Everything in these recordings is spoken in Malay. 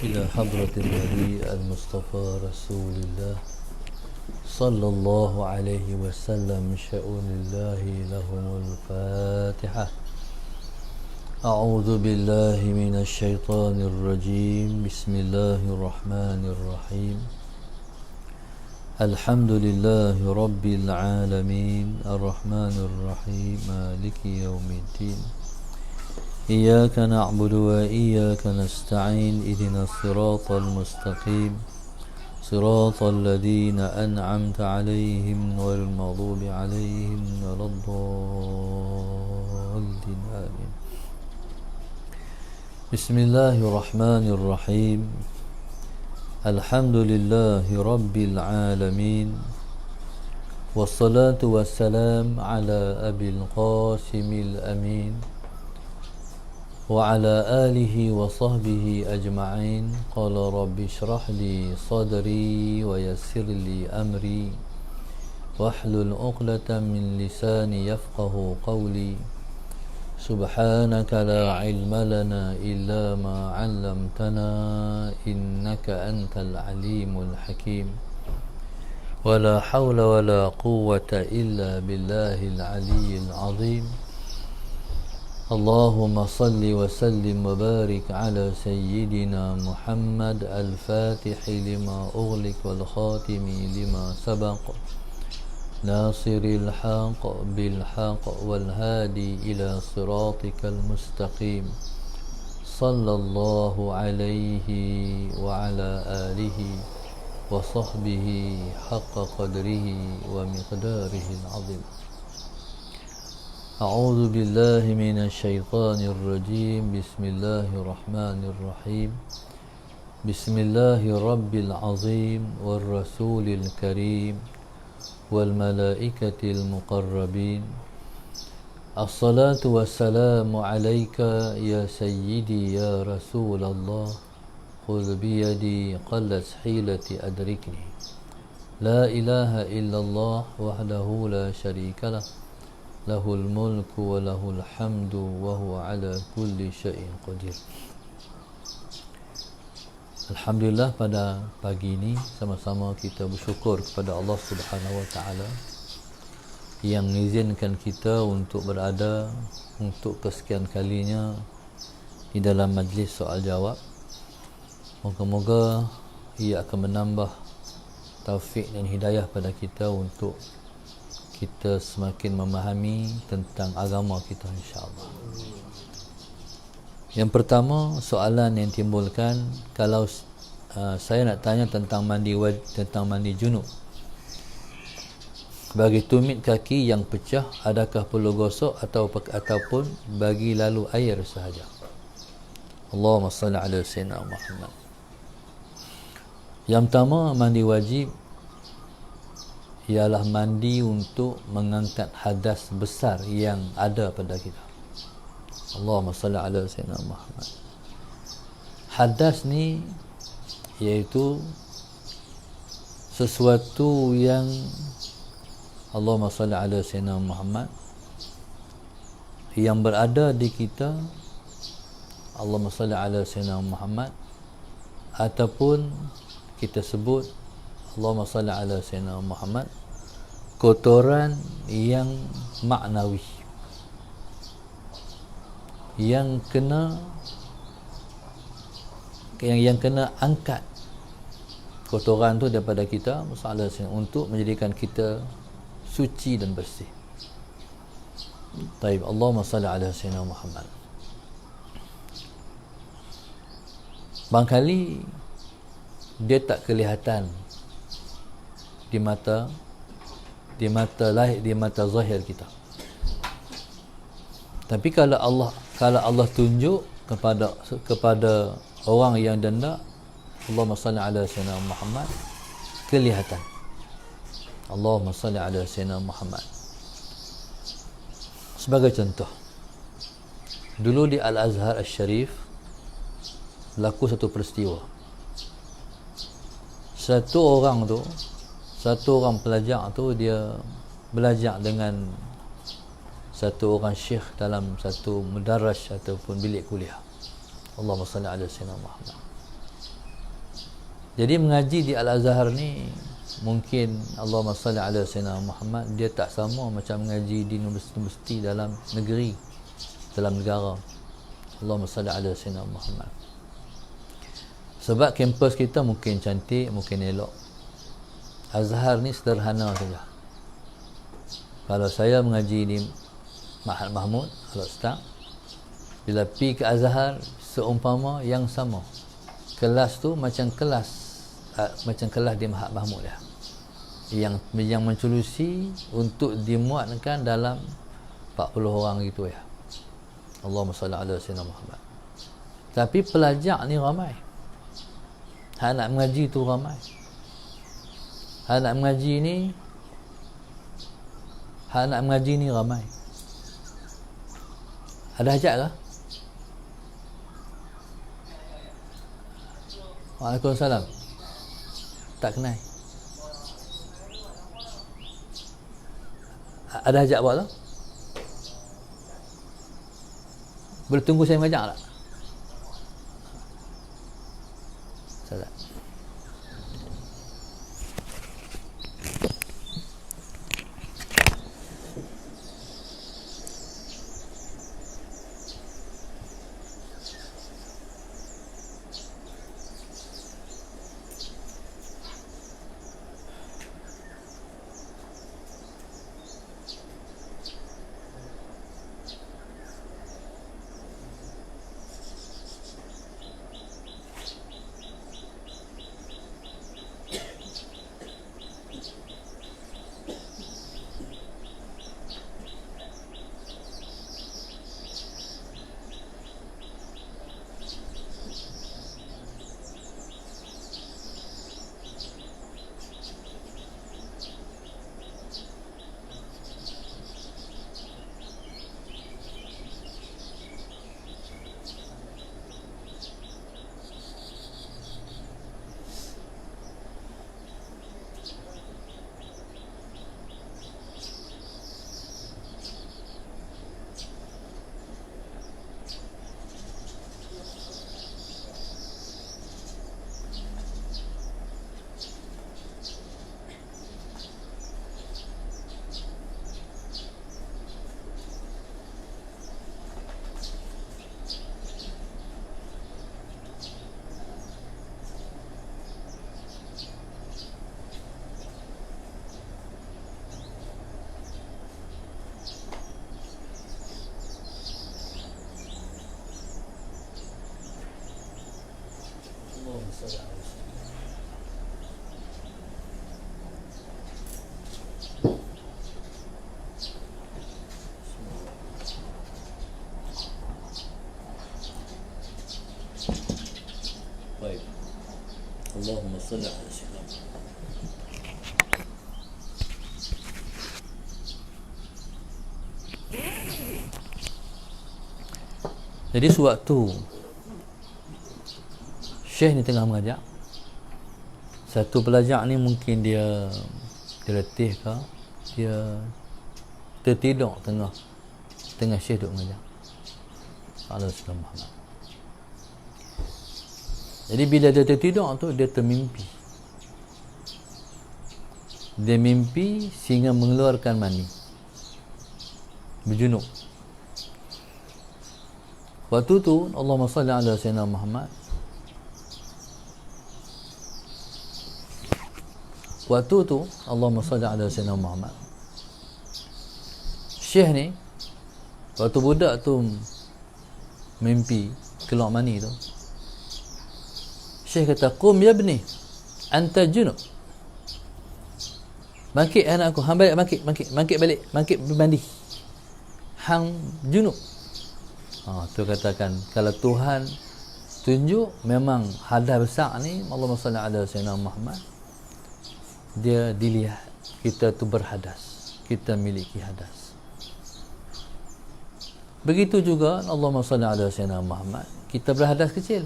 إلى حضرة النبي المصطفى رسول الله صلى الله عليه وسلم شؤون الله لهم الفاتحة. أعوذ بالله من الشيطان الرجيم. بسم الله الرحمن الرحيم. الحمد لله رب العالمين الرحمن الرحيم مالك يوم الدين. إياك نعبد وإياك نستعين اهدنا الصراط المستقيم صراط الذين أنعمت عليهم غير المغضوب عليهم ولا الضالين آمين. بسم الله الرحمن الرحيم. الحمد لله رب العالمين والصلاة والسلام على أبي القاسم الأمين وعلى آله وصحبه أجمعين. قال رب اشرح لي صدري ويسر لي أمري واحلل عقدة من لساني يفقه قولي. سبحانك لا علم لنا إلا ما علمتنا إنك أنت العليم الحكيم. ولا حول ولا قوة إلا بالله العلي العظيم. اللهم صل وسلم وبارك على سيدنا محمد الفاتح لما أغلق والخاتم لما سبق ناصر الحق بالحق والهادي إلى صراطك المستقيم. صلى الله عليه وعلى آله وصحبه حق قدره ومقداره العظيم. أعوذ بالله من الشيطان الرجيم. بسم الله الرحمن الرحيم. بسم الله رب العظيم والرسول الكريم والملائكة المقربين. الصلاة والسلام عليك يا سيدي يا رسول الله. خذ بيدي قلت حيلتي أدركني. لا إله إلا الله وحده لا شريك له له الملك وله الحمد وهو على كل شيء قدير. Alhamdulillah, pada pagi ini sama-sama kita bersyukur kepada Allah Subhanahu Wa Taala yang mengizinkan kita untuk berada untuk kesekian kalinya di dalam majlis soal jawab. Moga-moga ia akan menambah taufik dan hidayah pada kita untuk kita semakin memahami tentang agama kita, insya-Allah. Yang pertama, soalan yang timbulkan, kalau saya nak tanya tentang mandi junub. Bagi tumit kaki yang pecah, adakah perlu gosok ataupun bagi lalu air sahaja? Allahumma salli ala sayyidina Muhammad. Yang pertama, mandi wajib ialah mandi untuk mengangkat hadas besar yang ada pada kita. Allahumma salli ala sayyidina Muhammad. Hadas ni iaitu sesuatu yang Allahumma salli ala sayyidina Muhammad yang berada di kita. Allahumma salli ala sayyidina Muhammad, ataupun kita sebut Allahumma salli ala sayyidina Muhammad, kotoran yang maknawi yang kena angkat kotoran tu daripada kita masalah untuk menjadikan kita suci dan bersih. Baik, Allahumma salli ala sayyidina Muhammad. Barangkali dia tak kelihatan di mata zahir kita. Tapi kalau Allah tunjuk kepada orang yang denda, Allahumma salli ala sayyidina Muhammad, kelihatan. Allahumma salli ala sayyidina Muhammad. Sebagai contoh, dulu di Al-Azhar Al-Sharif berlaku satu peristiwa. Satu orang pelajar tu dia belajar dengan satu orang syekh dalam satu mudarraj ataupun bilik kuliah. Allahumma salli ala sayyidina Muhammad. Jadi mengaji di Al-Azhar ni mungkin Allahumma salli ala sayyidina Muhammad dia tak sama macam mengaji di universiti dalam negeri, dalam negara. Allahumma salli ala sayyidina Muhammad. Sebab kampus kita mungkin cantik, mungkin elok. Azhar ni sederhana saja. Kalau saya mengaji di Ma'had Mahmud Al-Ustaz, bila pergi ke Azhar seumpama yang sama. Kelas tu macam kelas di Ma'had Mahmud ya. Yang menculusi untuk dimuatkan dalam 40 orang gitu ya. Allahumma salli ala sayyidina Muhammad. Tapi pelajar ni ramai. Hak nak mengaji tu ramai. Hak nak mengaji ni ramai. Ada hajat ke? Waalaikumsalam. Tak kenal. Ada hajat buat tu? Boleh tunggu saya mengajak tak? Salah. Baik. Allahumma salli ala sayyidina. Jadi sewaktu Syekh ni tengah mengajak, satu pelajar ni mungkin dia letih ke, dia tertidur tengah Syekh duk mengajak. Sallallahu Muhammad. Jadi bila dia tertidur tu, dia termimpi. Dia mimpi sehingga mengeluarkan mani, berjunub. Waktu tu Allahumma salli ala sayyidina Muhammad. Waktu tu Allahumma salli ala sayyidina Muhammad. Syekh ni waktu budak tu mimpi keluar mani tu, Syekh kata, "Qum ya ibni, anta junub." Bangkit anakku, hang balik, bangkit balik, bangkit mandi. Hang junub. Tu katakan kalau Tuhan tunjuk memang hadas besar ni, Allahumma salli ala sayyidina Muhammad, dia dilihat kita tu berhadas, kita miliki hadas. Begitu juga Allahumma salli ala sayyidina Muhammad, kita berhadas kecil.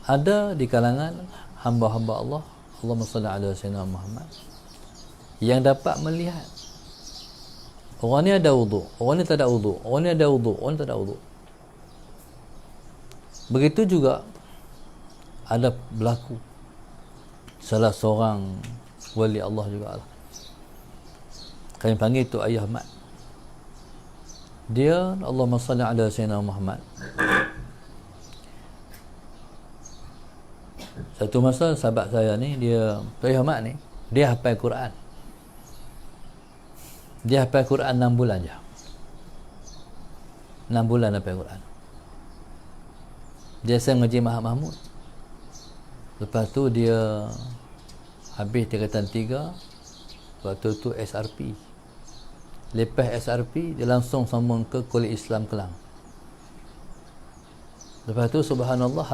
Ada di kalangan hamba-hamba Allah, Allahumma salli ala sayyidina Muhammad, yang dapat melihat Orang ni ada wuduk, orang ni tak ada wuduk, orang ni ada wuduk, orang ni tak ada wuduk. Begitu juga ada berlaku salah seorang wali Allah juga lah. Kami panggil tu Ayah Mat. Dia Allahumma salli ala Sayyidina Muhammad. Satu masa sahabat saya ni, dia Ayah Mat ni, dia hafal Quran. Dia hafal Quran 6 bulan je. 6 bulan hafal Quran. Dia saya mengaji Mahmud. Lepas tu dia habis tingkatan 3. Waktu tu SRP. Lepas SRP dia langsung sambung ke Kuliah Islam Kelang. Lepas tu subhanallah,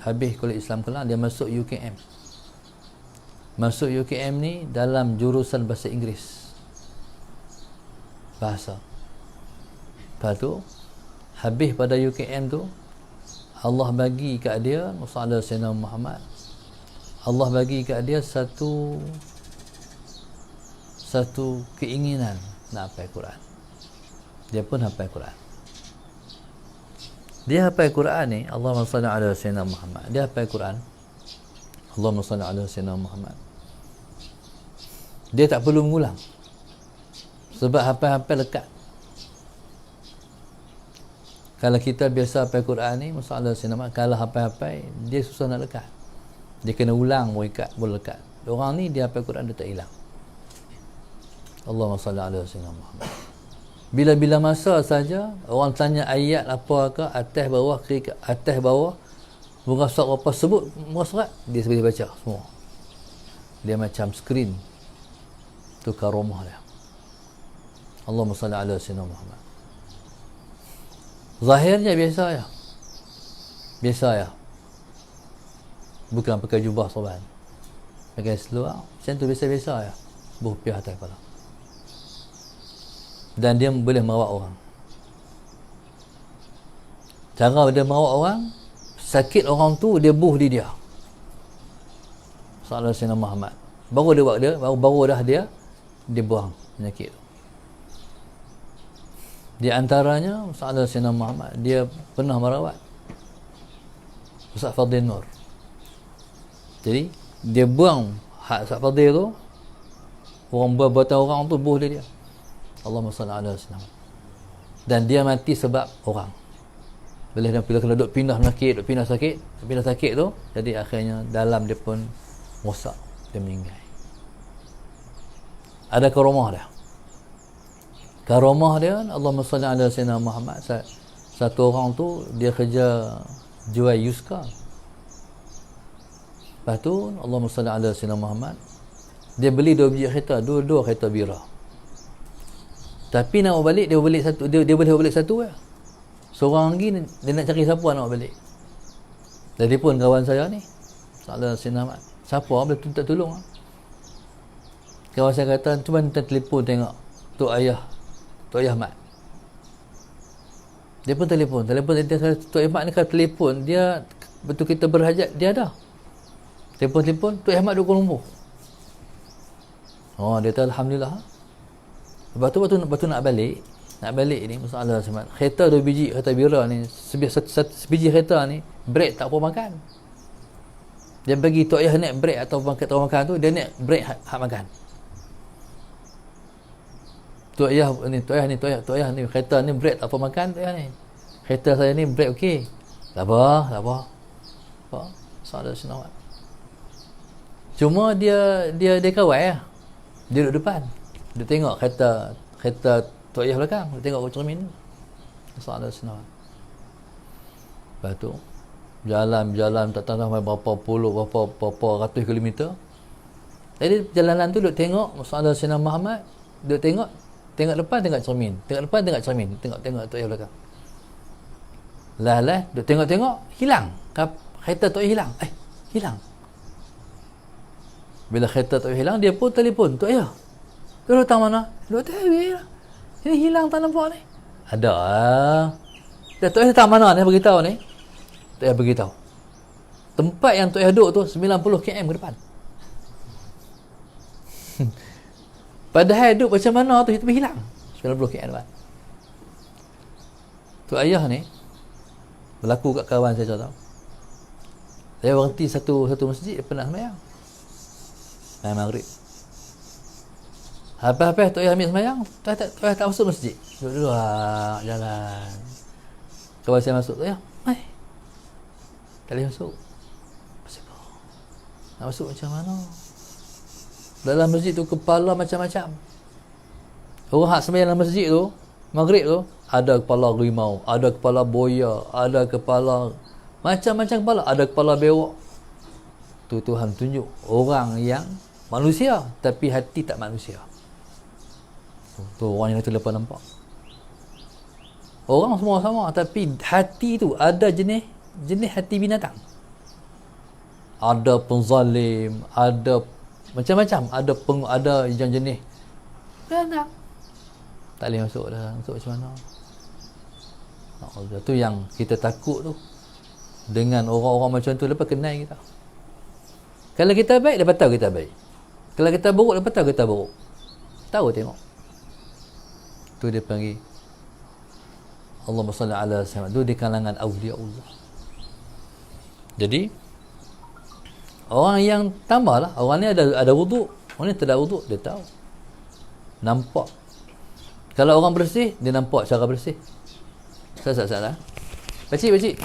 habis Kuliah Islam Kelang dia masuk UKM. Masuk UKM ni dalam jurusan bahasa Inggeris. Bahasa. Lepas tu habis pada UKM tu, Allah bagi kat dia Muhammad Sayyidina Muhammad. Allah bagi kat dia satu keinginan nak hafal Quran. Dia pun hafal Quran. Dia hafal Quran ni, Allahumma salli ala Sayyidina Muhammad. Dia hafal Quran, Allahumma salli ala Sayyidina Muhammad. Dia tak perlu mengulang. Sebab hafal-hafal lekat. Kalau kita biasa hafal Quran ni, masalah sinama, kalau hafal-hafal dia susah nak lekat. Dia kena ulang baru ikat, baru lekat. Orang ni dia hafal Quran dia tak hilang. Allahumma salli ala Sayyidina Muhammad. Bila-bila masa saja orang tanya ayat apa ke, atas bawah, kiri ke atas bawah, muka surat apa sebut muka surat, dia boleh baca semua. Dia macam skrin. Tu karamah dia. Allahumma salli ala Sayyidina Muhammad. Zahirnya biasa ya. Biasa ya. Bukan pakai jubah sorban. Pakai seluar, macam tu biasa-biasa ya. Berpiah atas kepala. Dan dia boleh merawat orang. Cara dia merawat orang, sakit orang tu dia buh di dia. Sallallahu alaihi Muhammad. Baru dia buat dia, baru dah dia buang penyakit tu. Di antaranya Sallallahu alaihi Muhammad, dia pernah merawat Ustaz Fadil Nur. Jadi dia buang hak Ustaz Fadil tu, orang buatan orang tu buh dia. Allahumma salli ala sallam. Dan dia mati sebab orang. Bila kena duk pindah sakit tu, jadi akhirnya dalam dia pun rosak, dia meninggal. Ada karamah dia. Karamah dia, Allahumma salli ala sayyidina Muhammad. Satu orang tu dia kerja jual yuska. Lepas tu Allahumma salli ala sayyidina Muhammad, dia beli 2 biji kereta, dua kereta bira. Tapi nak balik, dia boleh boleh balik satu ya. Seorang lagi dia nak cari siapa nak balik. Telefon kawan saya ni, Sallallahu alaihi wasallam, siapa boleh minta tolong. Kawan saya kata, cuba minta telefon tengok Tok Ayah Mat. Dia pun telefon dia, Tok Ayah Mat ni kalau telefon dia betul kita berhajat, dia ada. Telefon Tok Ayah Mat duduk Kuala Lumpur. Oh, dia kata alhamdulillah. Lepas tu nak balik ni masalah sama. Kereta 2 biji kereta bira ni, sebiji kereta ni brek tak apa makan. Dia bagi Tok Ayah naik brek atau makan tu, dia naik brek hak makan. Tok Ayah ni kereta ni brek tak apa makan Tok Ayah ni. Kereta saya ni brek okey. Tak apa. Salah senang. Cuma dia kawal ya. Dia duduk depan. Dia tengok kereta Tok Ayah belakang, dia tengok cermin. Salah senang. Lepas tu jalan tak tahu berapa ratus kilometer. Jadi jalanan tu duk tengok Sayyidina Sayyidina Muhammad, duk tengok depan, tengok cermin, tengok Tok Ayah belakang. Lah duk tengok hilang. Kereta Tok Ayah hilang. Hilang. Bila kereta Tok Ayah hilang, dia pun telefon Tok Ayah. Dia datang mana? Duk TV lah. Ini hilang tak nampak ni. Ada Dia Tok Ayah datang mana ni beritahu ni. Tok Ayah beritahu. Tempat yang Tok Ayah duduk tu 90 km ke depan. Padahal duduk macam mana tu, tapi hilang. 90 km depan. Tu ayah ni berlaku kat kawan saya tahu. Saya berhenti satu masjid, dia pernah sembahyang maghrib. Habis tu ayah ambil sembahyang, tak masuk masjid. Duduk dulu jalan. Kawan saya masuk tu, ayah, tak boleh masuk. Nak masuk macam mana? Dalam masjid tu kepala macam-macam. Orang hak sembahyang dalam masjid tu, maghrib tu, ada kepala rimau, ada kepala buaya, ada kepala macam-macam kepala, ada kepala bewak. Tu Tuhan tunjuk orang yang manusia tapi hati tak manusia. Tu orang yang kita lepas nampak. Orang semua sama tapi hati tu ada jenis hati binatang. Ada penzalim, ada macam-macam, ada yang jenis binatang. Tak boleh masuk dah. Masuk macam mana? Tu yang kita takut tu. Dengan orang-orang macam tu, lepas kenal kita. Kalau kita baik, lepas tahu kita baik. Kalau kita buruk, lepas tahu kita buruk. Tahu tengok. Tu dia panggil Allahumma salli ala sayyidina. Tu di kalangan awliya Allah. Jadi orang yang tambahlah, orang ni ada wuduk, orang ni tak ada wuduk, dia tahu. Nampak. Kalau orang bersih, dia nampak cara bersih. Salah. Pakcik.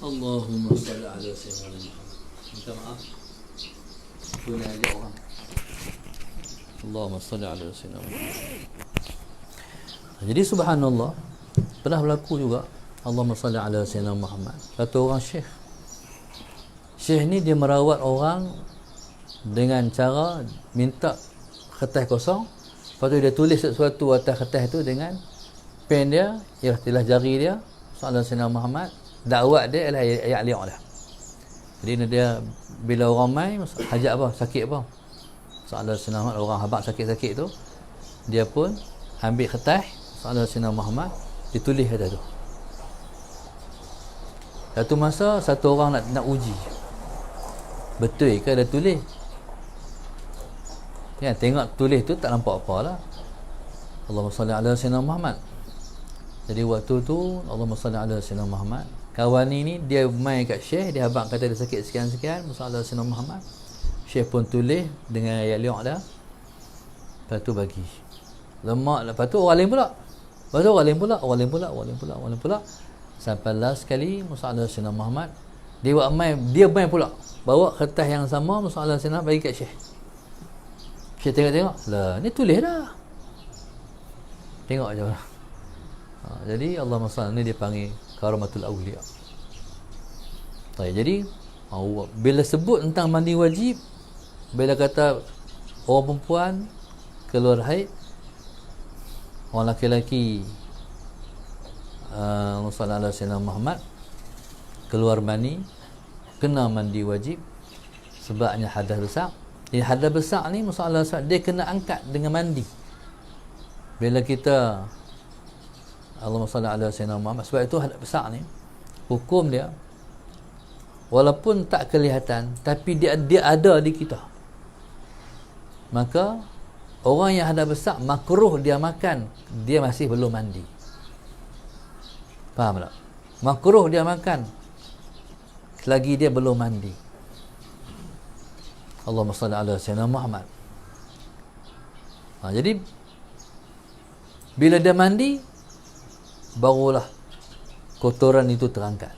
Allahumma salli ala sayyidina Muhammad. Minta maaf. Boleh ajak orang. Allahumma salli ala sayyidina Muhammad. Jadi subhanallah, pernah berlaku juga Allahumma salli ala sayyidina Muhammad. Satu orang syekh. Syekh ni dia merawat orang dengan cara minta kertas kosong, lepas tu dia tulis sesuatu atas kertas tu dengan pen dia, istilah jari dia, sallallahu alaihi wasallam Muhammad. Dakwat dia adalah ayat li'ah dah. Jadi dia bila orang mai hajat apa, sakit apa, sallallahu alaihi wasallam, orang habaq sakit-sakit tu, dia pun ambil kertas sallallahu alaihi wasallam Muhammad, ditulis atas tu. Satu masa satu orang nak uji, betul ke dia tulis. Ya, tengok tulis tu tak nampak apalah. Allahumma salli ala sayyidina Muhammad. Jadi waktu tu Allahumma salli ala sayyidina Muhammad. Kawan ni dia main kat Syekh, dia abang kata dia sakit sekian-sekian, Allahumma salli ala sayyidina Muhammad. Syekh pun tulis dengan ayat liak dah. Lepas tu bagi. Lemak, lepas tu orang lain pula. Lepas tu orang lain pula. Sampai last sekali Musa Sayyidina Muhammad dia main pula. Bawa kertas yang sama Musa Sayyidina bagi kat Syekh. Syekh tengok. Lah, ni tulis dah. Tengok je. Jadi Allah SWT ni dia panggil karamatul awliya. Jadi bila sebut tentang mandi wajib, bila kata orang perempuan keluar haid, orang laki-laki Musallallahu alaihi wasallam Muhammad keluar mani, kena mandi wajib sebabnya hadas besar. Jadi hadas besar ni Musallallahu alaihi wasallam dia kena angkat dengan mandi. Bila kita Allahumma salli ala sayyidina Muhammad, sebab itu hadas besar ni hukum dia walaupun tak kelihatan tapi dia ada di kita. Maka orang yang hadas besar makruh dia makan, dia masih belum mandi. Faham tak? Makruh dia makan selagi dia belum mandi. Allahumma salli ala sayyidina Muhammad. Jadi bila dia mandi, barulah kotoran itu terangkat.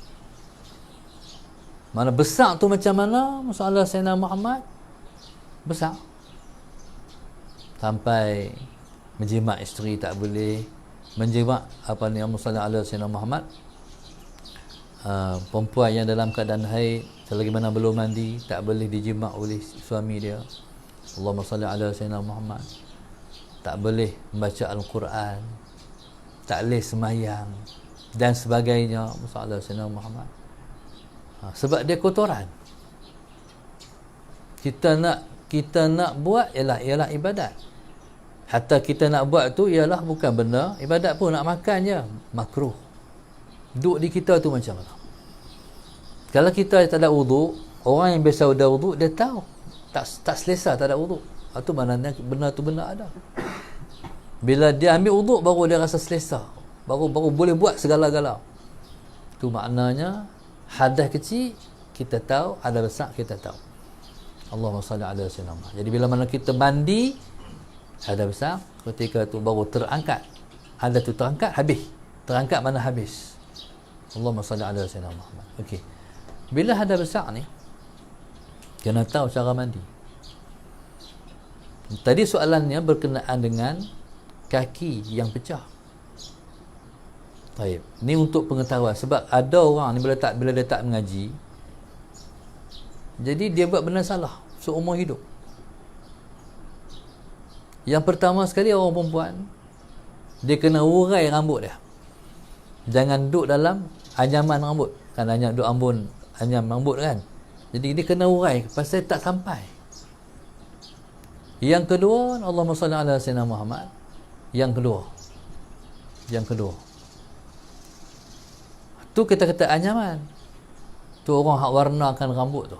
Mana besar tu macam mana masalah Sayyidina Muhammad? Besar. Sampai menjimat isteri tak boleh, menjimat masalah ala Sayyidina Muhammad. Perempuan yang dalam keadaan haid selagi mana belum mandi tak boleh dijimat oleh suami dia. Allahumma salli ala Sayyidina Muhammad. Tak boleh membaca Al-Quran, tak boleh semayang dan sebagainya masalah Sayyidina Muhammad. Sebab dia kotoran. Kita nak buat ialah ibadat. Hatta kita nak buat tu ialah bukan benda ibadat pun, nak makan je makruh. Duk di kita tu macam mana? Kalau kita tak ada wuduk, orang yang biasa ada wuduk dia tahu tak selesa tak ada wuduk. Itu maknanya benda tu benda ada. Bila dia ambil wuduk baru dia rasa selesa, baru boleh buat segala-gala. Tu maknanya hadas kecil kita tahu, hadas besar kita tahu. Allahumma salli ala sayyidina Muhammad. Jadi bila mana kita mandi hadas besar, ketika tu baru terangkat. Hadas tu terangkat habis. Terangkat mana habis. Allahumma salli ala sayyidina Muhammad. Okey. Bila hadas besar ni kena tahu cara mandi. Tadi soalannya berkenaan dengan kaki yang pecah. Baik. Ni untuk pengetahuan, sebab ada orang ni bila dia tak mengaji, jadi dia buat benda salah seumur hidup. Yang pertama sekali, orang perempuan dia kena urai rambut dia. Jangan duduk dalam anyaman rambut. Kan duduk anyam rambut kan. Jadi dia kena urai pasal tak sampai. Yang kedua, Allahumma salli ala sayyidina Muhammad. Yang kedua tu kita kata anyaman. Tu orang hak warnakan rambut tu.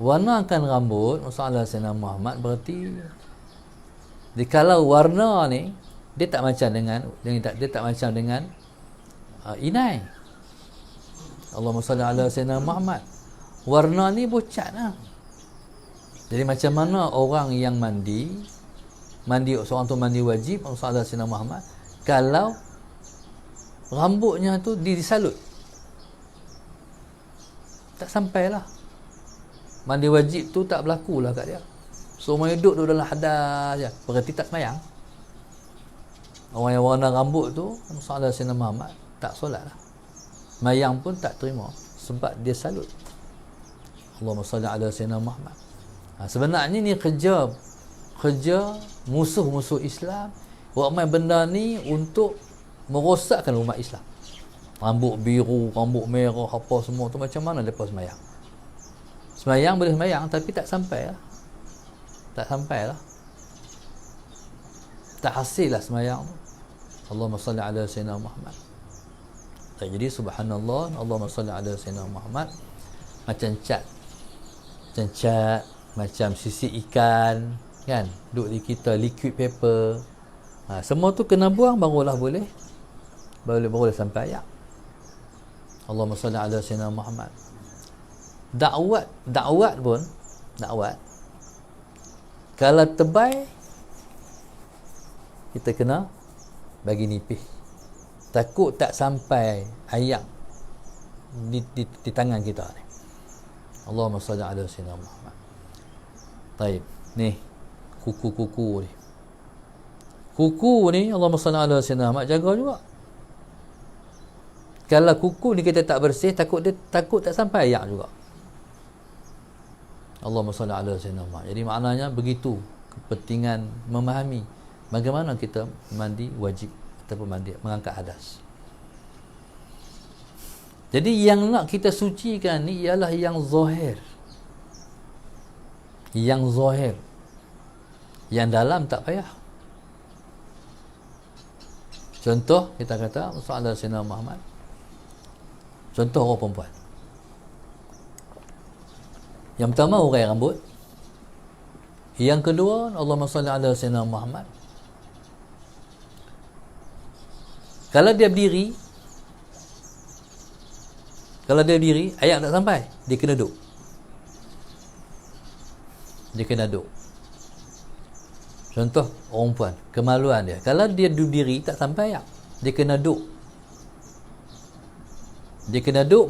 Warnakan rambut masalah sayyidina Muhammad berarti kalau warna ni dia tak macam dengan inai. Allahumma salli ala sayyidina Muhammad. Warna ni bocat lah. Jadi macam mana orang yang mandi seorang tu mandi wajib masalah sayyidina Muhammad kalau rambutnya tu disalut, tak sampailah. Mandi wajib tu tak berlaku lah kat dia. Semua hidup tu dalam hadas je, berarti tak semayang. Orang yang warna rambut tu masalah sayyidina Muhammad tak solat lah, semayang pun tak terima sebab dia salut. Allahumma salli ala sayyidina Muhammad. Sebenarnya ni kerja musuh-musuh Islam buat main benda ni untuk merosakkan umat Islam. Rambut biru, rambut merah, apa semua tu macam mana lepas semayang? Semayang boleh semayang tapi tak sampai lah. Tak hasil lah semayang tu. Allahumma salli ala sayyidina Muhammad. Jadi subhanallah, Allahumma salli ala sayyidina Muhammad, macam cat, macam sisik ikan kan, duduk di kita, liquid paper, semua tu kena buang barulah boleh sampai ayat Allahumma salli ala sayyidina Muhammad. Dakwat pun kalau tebal kita kena bagi nipis, takut tak sampai ayat di tangan kita ni. Allahumma salli ala sayyidina Muhammad. Baik, ni kuku ni Allahumma salli ala sayyidina Muhammad, jaga juga. Kalau kuku ni kita tak bersih, takut tak sampai ayat juga. Allahumma salli ala sayyidina Muhammad. Jadi maknanya begitu kepentingan memahami bagaimana kita mandi wajib ataupun mandi mengangkat hadas. Jadi yang nak kita sucikan ni ialah yang zahir. Yang dalam tak payah. Contoh kita kata Sallallahu Sayyidina Muhammad. Contoh orang perempuan. Yang pertama urai rambut. Yang kedua, Allahumma salli ala Sayyidina Muhammad. Kalau dia berdiri, ayat tak sampai, dia kena duduk. Contoh orang perempuan, kemaluan dia, kalau dia berdiri tak sampai ayat, dia kena duduk.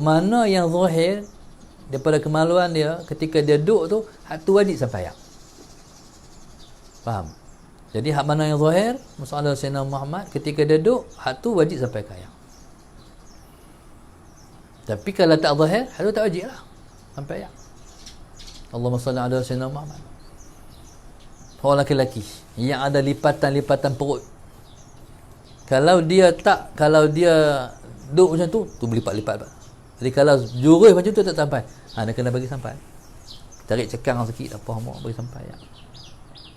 Mana yang zahir daripada kemaluan dia, ketika dia duduk tu, hak tu wajib sampai ayat. Faham? Jadi hak mana yang zahir, masalah Sayyidina Muhammad, ketika dia duduk, hak tu wajib sampai ke ayat. Tapi kalau tak zahir, hak tu tak wajib lah sampai ayat. Allahumma salli ala Sayyidina Muhammad. Orang lelaki yang ada lipatan-lipatan perut, kalau dia duduk macam tu berlipat-lipat. Jadi kalau jurus macam tu tak sampai, dia kena bagi sampai. Tarik cekang sikit, apa mau bagi sampai ayat.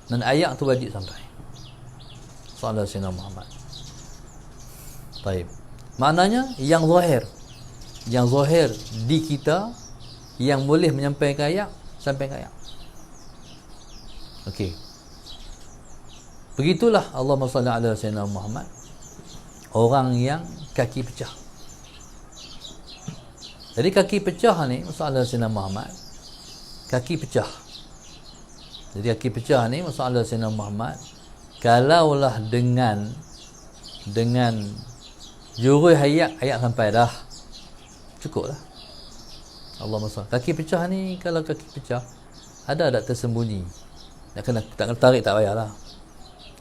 Dan ayat tu wajib sampai. Sallallahu Sayyidina Muhammad. Baik. Maknanya yang zahir di kita, yang boleh menyampaikan ayat, sampai ke ayat. Okey. Begitulah Allahumma salli ala Sayyidina Muhammad. Orang yang kaki pecah. Jadi kaki pecah ni, masalah Sayyidina Muhammad, kaki pecah. Jadi kaki pecah ni masalah Sayyidina Muhammad, kalaulah dengan jurus ayat sampai dah, cukup lah. Allahumma salli. Kaki pecah ni, kalau kaki pecah ada tersembunyi, tak kena tarik, tak payahlah.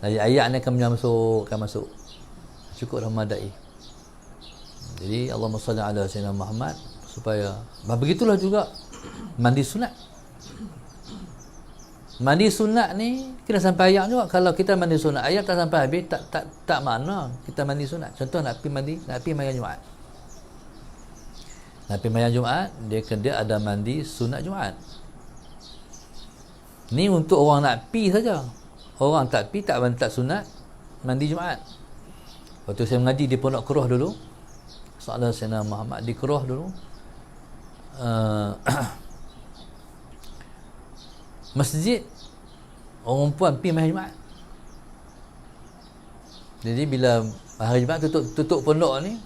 Jadi ayat ni akan masuk. Cukup dah madai. Jadi Allahumma salli ala Sayyidina Muhammad, supaya begitulah juga mandi sunat. Mandi sunat ni kena sampai ayat juga. Kalau kita mandi sunat, ayat tak sampai habis, tak makna kita mandi sunat. Contoh nak pergi mayang Jumaat. Nak pergi mayang Jumaat, dia ada mandi sunat Jumaat. Ni untuk orang nak pergi saja. Orang tak pergi, tak sunat, mandi Jumaat. Waktu saya mengaji di Pondok Keruh dulu, Sallallahu Sayyidina Muhammad di Keruh dulu, masjid orang perempuan pergi hari Jumaat. Jadi bila hari Jumaat tutup pondok ni,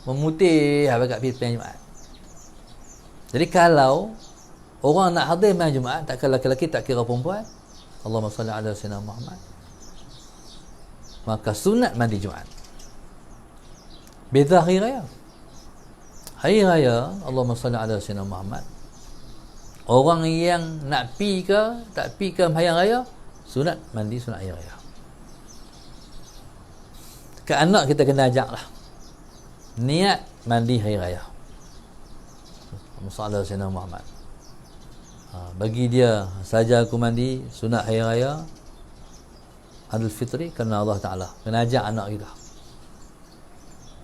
memutih habis kat pergi Jumaat. Jadi kalau orang nak hadir hari Jumaat, tak kira lelaki, tak kira perempuan, Allahumma salli ala Sayyidina Muhammad, maka sunat mandi Jumaat. Beza hari raya. Hari raya, Allahumma salli ala Sayyidina Muhammad, orang yang nak pi ke tak pi ke hari raya, sunat mandi sunat hari raya. Ke anak kita kena ajak lah niat mandi hari raya. Allahumma salli ala Muhammad. Bagi dia saja aku mandi sunat hari raya Idul Fitri kerana Allah Ta'ala. Kena ajak anak kita.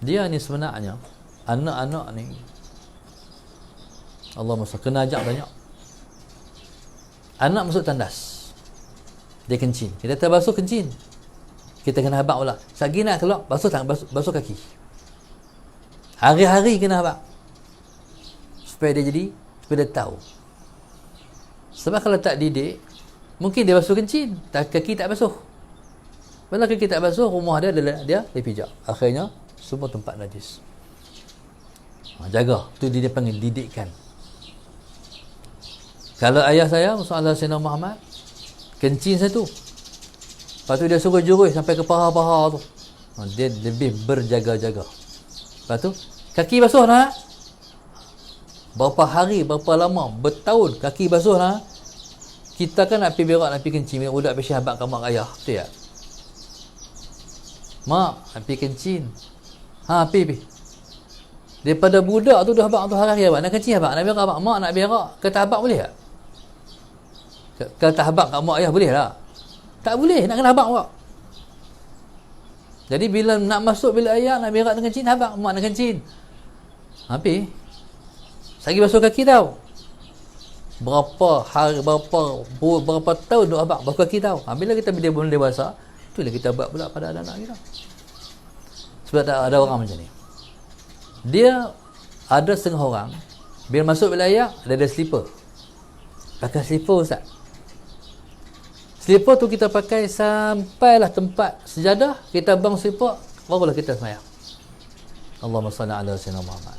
Dia ni sebenarnya anak-anak ni, Allah masa kena ajak banyak. Anak masuk tandas, dia kencing, kita terbasuh kencing, kita kena habaq pula. Sagi nak keluar, basuh tangan, basuh kaki. Hari-hari kena habaq. Supaya dia tahu. Sebab kalau tak didik, mungkin dia basuh kencing, kaki tak basuh. Bila kaki tak basuh, rumah dia pijak. Akhirnya semua tempat najis. Jaga. Tu dia panggil didikkan. Kalau ayah saya, Muhammad Sayyidina Muhammad, kencing satu, lepas tu dia suruh jurus sampai ke paha-paha tu. Dia lebih berjaga-jaga. Lepas tu kaki basuh nak. Berapa hari, berapa lama, bertahun kaki basuh nak. Kita kan nak pergi berak, nak pergi kencing, budak pergi habaq kat mak ayah, betul tak? Mak, nak pergi kencing. Pergi. Daripada budak tu dah habaq tu hari-hari habaq, nak kencing habaq, nak berak habaq. Mak nak berak, kata habaq boleh tak? Kata habaq kat mak ayah boleh tak? Tak boleh, nak kena habaq pula. Jadi bila nak masuk bilik ayah, nak berak, nak kencing, habaq. Mak nak kencing. Pergi. Lagi basuh kaki tau. Berapa hari, berapa tahun duk habaq basuh kaki tau. Bila kita bila boleh dewasa, itulah kita buat pula pada anak-anak kita. Sebab tak ada orang macam ni. Dia ada setengah orang, bila masuk bilik ayah, dia ada slipper. Pakai slipper, Ustaz. Slipper tu kita pakai sampailah tempat sejadah, kita bang slipper, barulah kita semayang. Allahumma salli ala sayyidina Muhammad.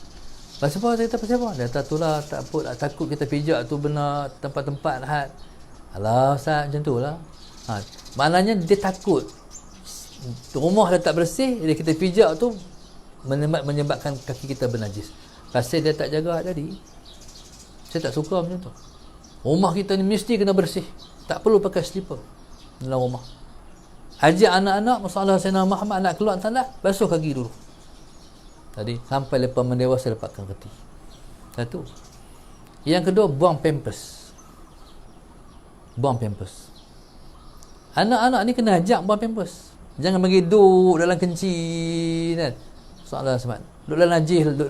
Pasal apa? Dia kata pasal apa? Dia kata itulah takut kita pijak tu benar tempat-tempat had. Alah Ustaz, macam tu lah. Maknanya dia takut rumah dia tak bersih, dia kita pijak tu menyebabkan kaki kita bernajis. Pasal dia tak jaga tadi. Saya tak suka macam tu. Rumah kita ni mesti kena bersih. Tak perlu pakai slipper dalam rumah. Ajak anak-anak, masalah Sayyidina Muhammad nak keluar tandas, basuh kaki dulu. Tadi sampai lepas mendewasa dapatkan reti. Satu. Yang kedua, buang pampers. Buang pampers. Anak-anak ni kena ajak buang pampers. Jangan bagi duduk dalam kencing kan. Soalan sebab duduk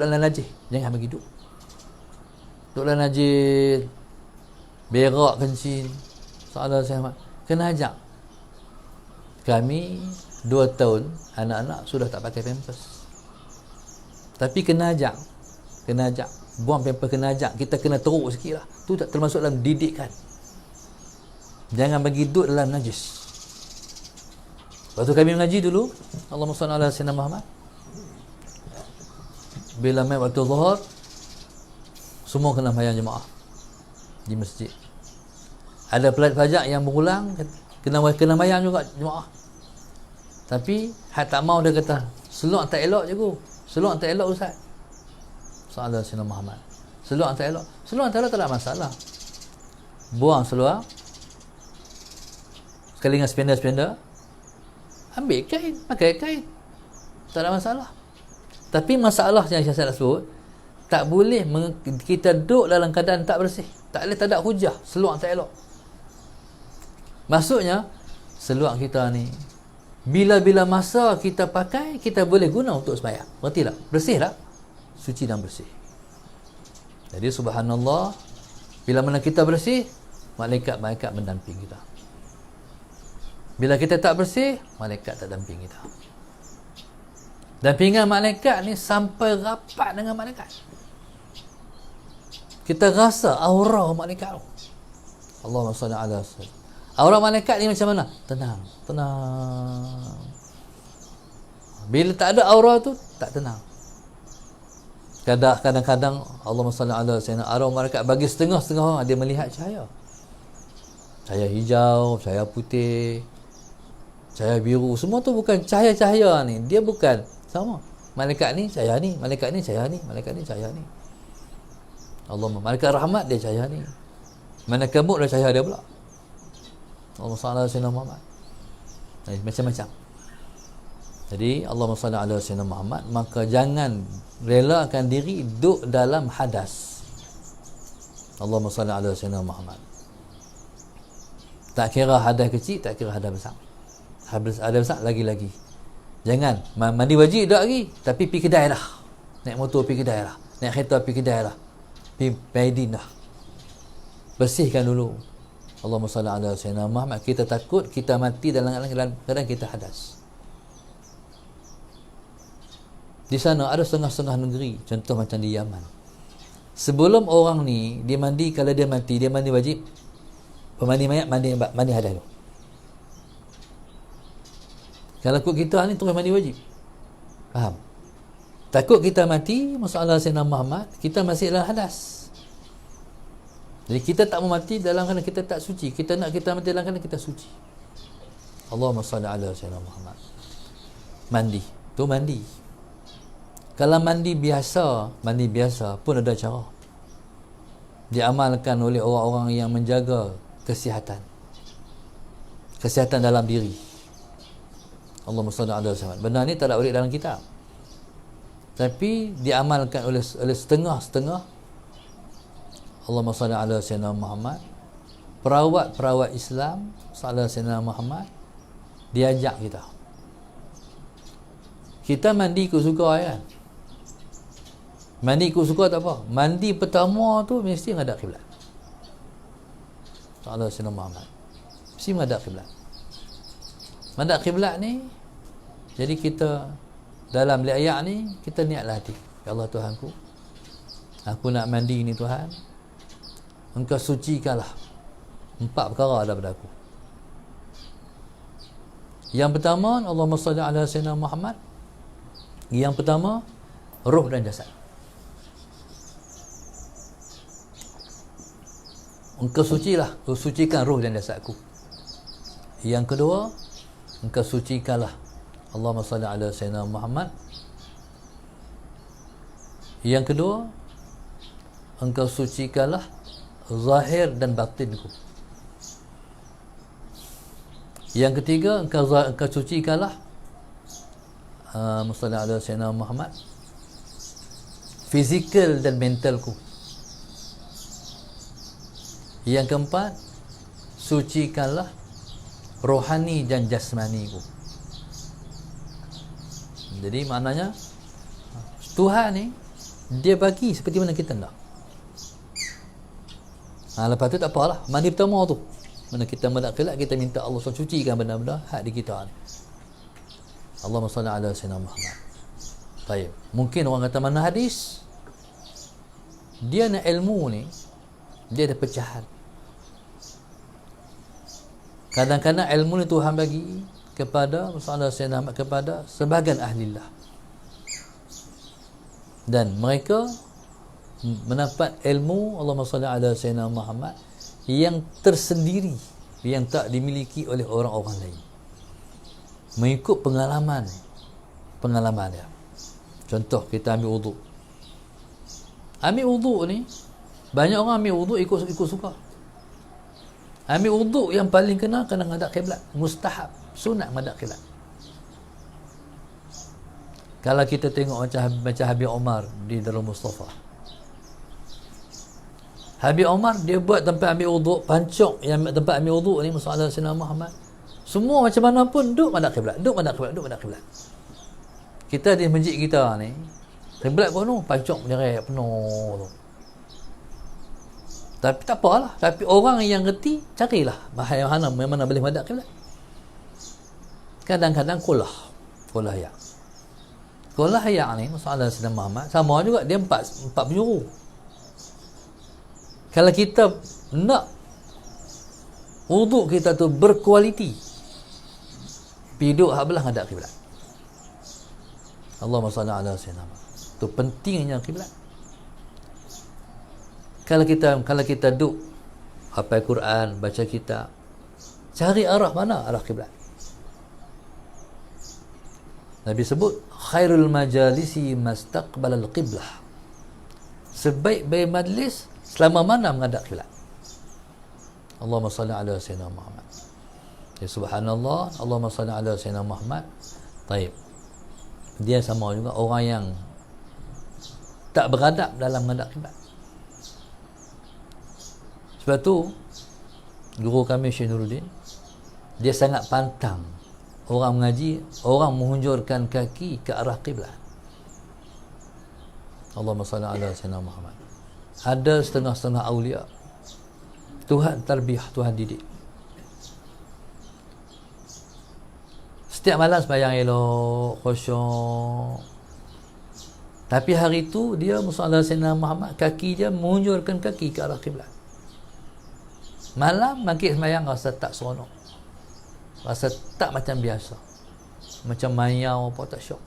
dalam najis. Jangan bagi duduk. Duduk dalam najis. Berak kencing. Soalan saya kena ajak. Kami 2 tahun anak-anak sudah tak pakai pampers. Tapi kena ajak. Buang pampers kena ajak. Kita kena teruk sikit lah. Tu tak termasuk dalam didikan. Jangan bagi duduk dalam najis. Waktu kami mengaji dulu, Allahumma salli ala sayyidina Muhammad, bila mai waktu zuhur, semua kena mayang jemaah di masjid. Ada pelat fajak yang berulang, kena mayang juga jemaah. Tapi hak tak mau, dia kata seluar tak elok cikgu. Seluar tak elok Ustaz. Sallallahu alaihi Muhammad. Seluar tak elok. Seluar tak elok tak ada masalah. Buang seluar. Sekali dengan spender. Ambil kain, pakai kain. Tak ada masalah. Tapi masalah yang saya sebut, tak boleh kita duduk dalam keadaan tak bersih. Tak boleh, tak ada hujah. Seluar tak elok. Maksudnya, seluar kita ni, bila-bila masa kita pakai, kita boleh guna untuk sembahyang. Berarti tak? Bersih tak? Suci dan bersih. Jadi subhanallah, bila mana kita bersih, malaikat-malaikat mendamping kita. Bila kita tak bersih, malaikat tak damping kita. Dampingan malaikat ni sampai rapat dengan malaikat. Kita rasa aura malaikat tu. Allahumma salli ala sayyidina. Aura malaikat ni macam mana? Tenang. Bila tak ada aura tu, tak tenang. Kadang-kadang Allahumma salli ala sayyidina, aura malaikat bagi setengah-setengah orang dia melihat cahaya. Cahaya hijau, cahaya putih, cahaya biru. Semua tu bukan cahaya-cahaya ni. Dia bukan sama. Malaikat ni cahaya ni, malaikat ni cahaya ni, malaikat ni cahaya ni. Allahumma, malaikat rahmat dia cahaya ni. Malaikat maut dia cahaya dia pula. Allahumma salli ala sayyidina Muhammad. Macam-macam. Jadi Allahumma salli ala sayyidina Muhammad, maka jangan relakan diri duduk dalam hadas. Allahumma salli ala sayyidina Muhammad. Tak kira hadas kecil, tak kira hadas besar. Hadas besar lagi-lagi. Jangan mandi wajib tak lagi, tapi pergi kedai dah. Naik motor pergi kedai dah. Naik kereta pergi kedai dah. Pergi Maidin dah. Bersihkan dulu. Allahumma salli ala sayyidina Muhammad. Kita takut kita mati dalam keadaan kita hadas. Di sana ada setengah-setengah negeri, contoh macam di Yaman. Sebelum orang ni dia mandi, kalau dia mati, dia mandi wajib. Pemandi mayat mandi hadas tu. Kalau ikut kita ni terus mandi wajib. Faham? Takut kita mati, masalah Sayyidina Muhammad, kita masih dalam hadas. Jadi kita tak mau mati dalam keadaan kita tak suci. Kita nak kita mati dalam keadaan kita suci. Allahumma salli ala Sayyidina Muhammad. Mandi. Tu mandi. Kalau mandi biasa pun ada cara. Diamalkan oleh orang-orang yang menjaga kesihatan. Kesihatan dalam diri. Allahumma salli ala Muhammad. Benda ni tak ada ulik dalam kitab. Tapi diamalkan oleh setengah-setengah. Allahumma salli ala Sayyidina Muhammad. Perawat-perawat Islam sallallahu alaihi Sayyidina Muhammad diajak kita. Kita mandi ikut suka kan. Mandi ikut suka tak apa. Mandi pertama tu mesti menghadap kiblat. Sallallahu alaihi Sayyidina Muhammad. Mesti menghadap kiblat. Menghadap kiblat ni, jadi kita dalam liayat ni kita niatlah hati, ya Allah Tuhanku, aku nak mandi ni Tuhan, Engkau sucikanlah 4 perkara daripada aku. Yang pertama, Allahumma salli ala Sayyidina Muhammad. Yang pertama, roh dan jasad. Engkau sucikan roh dan jasadku. Yang kedua, Engkau sucikanlah, Allahumma salli ala Sayyidina Muhammad. Yang kedua, Engkau sucikanlah zahir dan batinku. Yang ketiga, Engkau sucikanlah salli ala Sayyidina Muhammad, fizikal dan mentalku. Yang keempat, sucikanlah rohani dan jasmaniku. Jadi maknanya Tuhan ni dia bagi seperti mana kita nak. Lepas tu tak apalah, mandi pertama tu mana kita mendak kelak, kita minta Allah sucikan benda-benda hak di kita ni. Allahumma salli ala Sayyidina Muhammad. Baik, mungkin orang kata mana hadis, dia nak ilmu ni dia ada pecahan. Kadang-kadang ilmu ni Tuhan bagi kepada masalah Sayyidina Muhammad, kepada sebahagian ahlilah, dan mereka mendapat ilmu Allahumma salli ala Sayyidina Muhammad yang tersendiri, yang tak dimiliki oleh orang-orang lain, mengikut pengalaman dia. Contoh, kita ambil wuduk. Ambil wuduk ni, banyak orang ambil wuduk ikut suka. Ambil wuduk yang paling kena menghadap kiblat, mustahab, sunat menghadap kiblat. Kalau kita tengok macam Habib Omar di Darul Mustafa, Habib Omar dia buat tempat ambil wuduk, pancok yang tempat ambil wuduk ni masalah Sayyidina Muhammad, semua macam mana pun duduk menghadap kiblat, duduk menghadap kiblat. Kita di masjid kita ni, kiblat kono pancok dia penuh tu. Tapi tak apalah, tapi orang yang reti carilah bahaya mana boleh menghadap kiblat. Kadang-kadang kulah ya ni masalah Sayyidina Muhammad sama juga, dia empat penjuru. Kalau kita nak wuduk kita tu berkualiti, piduk hak belah menghadap kiblat. Allahumma salli ala Sayyidina Muhammad. Tu pentingnya kiblat. Kalau kita duduk hafal Quran, baca kitab, cari arah mana? Arah kiblat. Nabi sebut khairul majalisi mastaqbalal qiblah. Sebaik-baik majlis selama mana menghadap kiblat. Allahumma salli ala Sayyidina Muhammad. Ya subhanallah, Allahumma salli ala Sayyidina Muhammad. Baik. Dia sama juga orang yang tak beradab dalam menghadap kiblat. Sebab tu guru kami Syekh Nuruddin, dia sangat pantang orang mengaji, orang menghunjurkan kaki ke arah kiblat. Allahumma salli ala Sayyidina Muhammad. Ada setengah-setengah awliya Tuhan tarbiyah, Tuhan didik, setiap malam sembahyang elok, khusyuk, Tapi hari itu dia musalla Sayyidina Muhammad, kaki dia menunjurkan kaki ke arah kiblat. Malam bangkit sembahyang rasa tak seronok, rasa tak macam biasa, macam mayau apa, tak syok.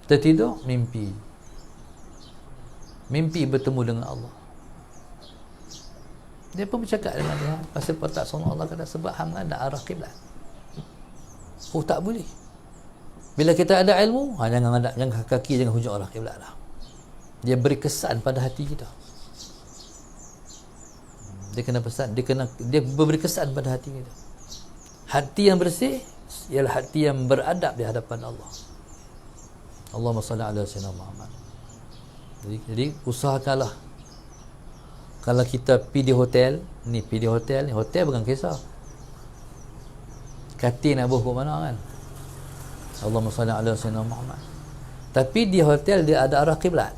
Tertidur, mimpi bertemu dengan Allah. Dia pun bercakap dengan dia, pasal tak seronok. Allah kata sebab hang ada arah kiblat. Oh, tak boleh. Bila kita ada ilmu, jangan kaki, jangan hujung arah kiblat lah. Dia beri kesan pada hati kita. Dia kena pesan, dia beri kesan pada hati kita. Hati yang bersih ialah hati yang beradab di hadapan Allah. Allahumma salli ala sayyidina Muhammad. Jadi usahakanlah kalau kita pergi di hotel ni, hotel bukan kisah katil nak buh ke mana kan. Allahumma salli ala sayyidina Muhammad. Tapi di hotel dia ada arah kiblat.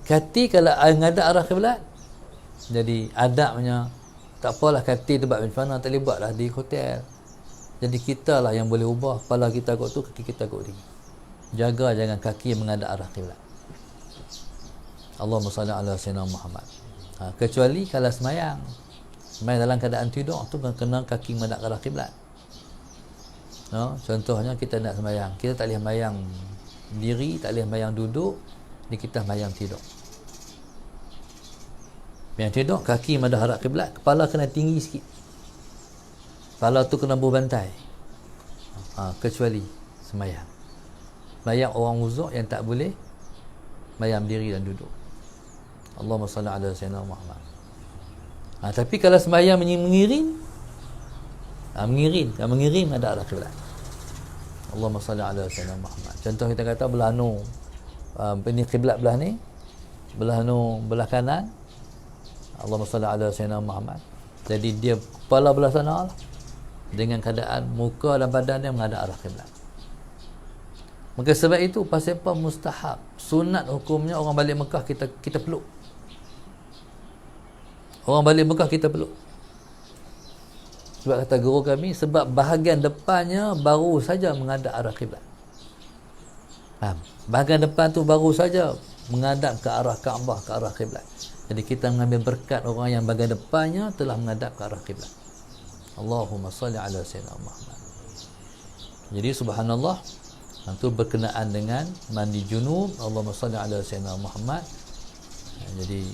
Katil kalau ada arah kiblat, jadi adabnya tak apalah katil tu buat macam mana, tak boleh buat lah di hotel. Jadi kita lah yang boleh ubah. Kepala kita kot tu, kaki kita kot tinggi. Jaga jangan kaki menghadap arah kiblat. Allahumma salli ala sayyidina Muhammad. Kecuali kalau semayang dalam keadaan tidur tu kena kaki menghadap arah kiblat. Contohnya kita nak semayang, kita tak boleh semayang diri, tak boleh semayang duduk, ni kita semayang tidur. Yang tidur kaki menghadap arah kiblat, kepala kena tinggi sikit, kepala tu kena berbantai. Kecuali semayang orang uzuk yang tak boleh semayang diri dan duduk. Allahumma salli ala sayyidina Muhammad. Tapi kalau semayang mengiring ada arah kiblat. Allahumma salli ala sayyidina Muhammad. Contoh kita kata belah nu, ini kiblat belah ni, belah nu belah kanan. Allahumma salli ala sayyidina Muhammad. Jadi dia kepala belah sana lah, dengan keadaan muka dan badan dia menghadap arah kiblat. Maka sebab itu pasal apa mustahab, sunat hukumnya orang balik Mekah kita peluk. Orang balik Mekah kita peluk. Sebab kata guru kami, sebab bahagian depannya baru saja menghadap arah kiblat. Bahagian depan tu baru saja menghadap ke arah Kaabah, ke arah kiblat. Jadi kita mengambil berkat orang yang bahagian depannya telah menghadap ke arah kiblat. Allahumma salli ala sayyidina Muhammad. Jadi subhanallah, itu berkenaan dengan mandi junub. Allahumma salli ala sayyidina Muhammad. Jadi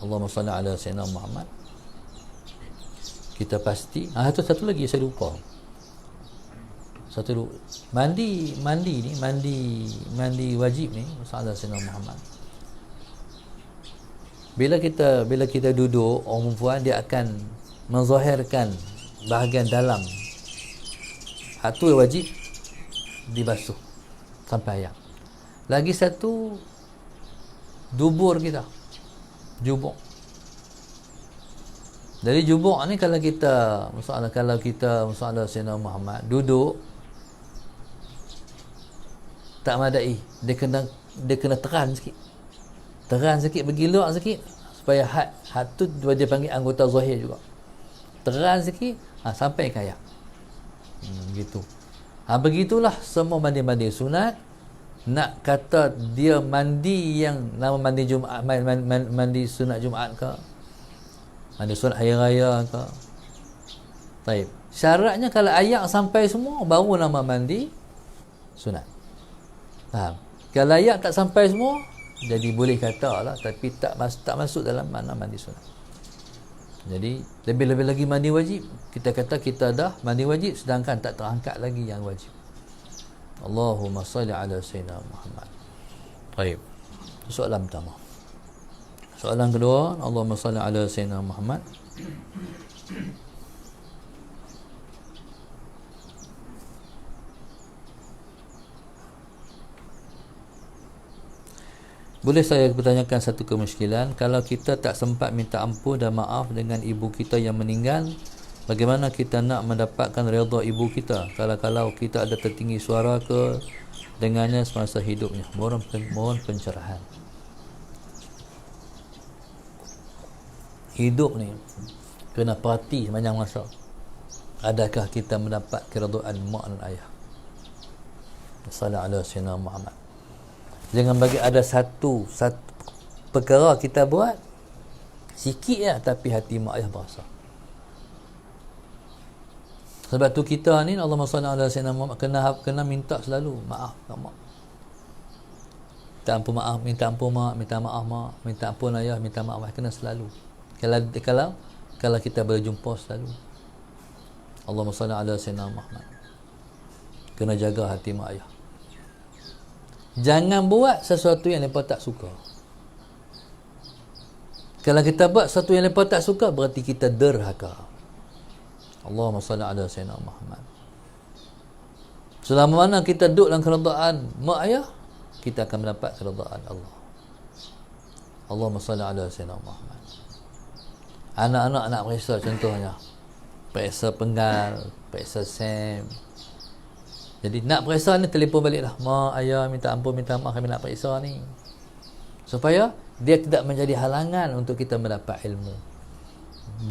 Allahumma salli ala sayyidina Muhammad. Kita pasti. Itu satu lagi saya lupa. Mandi wajib ni sallallahu alaihi Muhammad. Bila kita duduk, orang perempuan dia akan menzahirkan bahagian dalam. Itu wajib dibasuh sampai ayak. Lagi satu, dubur kita, jubuk. Dari jubuk ni kalau kita Sayyidina Muhammad duduk tak madai, dia kena teran sikit, bergilak sikit supaya had tu dia panggil anggota zahir juga. Teran sikit sampai ke ayak. Gitu. Begitulah semua mandi sunat. Nak kata dia mandi yang nama mandi Jumaat, mandi sunat Jumaat ke, mandi sunat hari raya ke. Baik. Syaratnya kalau ayak sampai semua baru nama mandi sunat. Faham? Kalau ayak tak sampai semua, jadi boleh katalah, tapi tak masuk dalam mana mandi sunat. Jadi lebih-lebih lagi mandi wajib, kita kata kita dah mandi wajib sedangkan tak terangkat lagi yang wajib. Allahumma salli ala sayyidina Muhammad. Baik. Soalan pertama. Soalan kedua, Allahumma salli ala sayyidina Muhammad. Boleh saya bertanyakan satu kemusykilan, kalau kita tak sempat minta ampun dan maaf dengan ibu kita yang meninggal, bagaimana kita nak mendapatkan redha ibu kita kalau kita ada tertinggi suara ke dengannya semasa hidupnya? Mohon pencerahan. Hidup ni kena perhati sepanjang masa. Adakah kita mendapat keredaan mak dan ayah? Sallallahu alaihi wasallam Muhammad. Jangan bagi ada satu perkara kita buat sikit ya, tapi hati mak ayah berasa. Sebab tu kita ni Allahumma salli ala sayyidina Muhammad kena minta selalu maaf kat mak. Minta ampun maaf, minta ampun mak, minta maaf mak, minta ampun ayah, minta maaf kena selalu. Kalau kita berjumpa selalu. Allahumma salli ala sayyidina Muhammad. Kena jaga hati mak ayah. Jangan buat sesuatu yang mereka tak suka. Kalau kita buat sesuatu yang mereka tak suka, berarti kita derhaka. Allahumma salli ala sayyidina Muhammad. Selama mana kita duduk dalam keredaan mak ayah, kita akan mendapat keredaan Allah. Allahumma salli ala sayyidina Muhammad. Anak-anak nak periksa contohnya, periksa penggal, periksa SEM. Jadi nak periksa ni, telefon balik lah, mak ayah minta ampun, minta maaf, kami nak periksa ni, supaya dia tidak menjadi halangan untuk kita mendapat ilmu.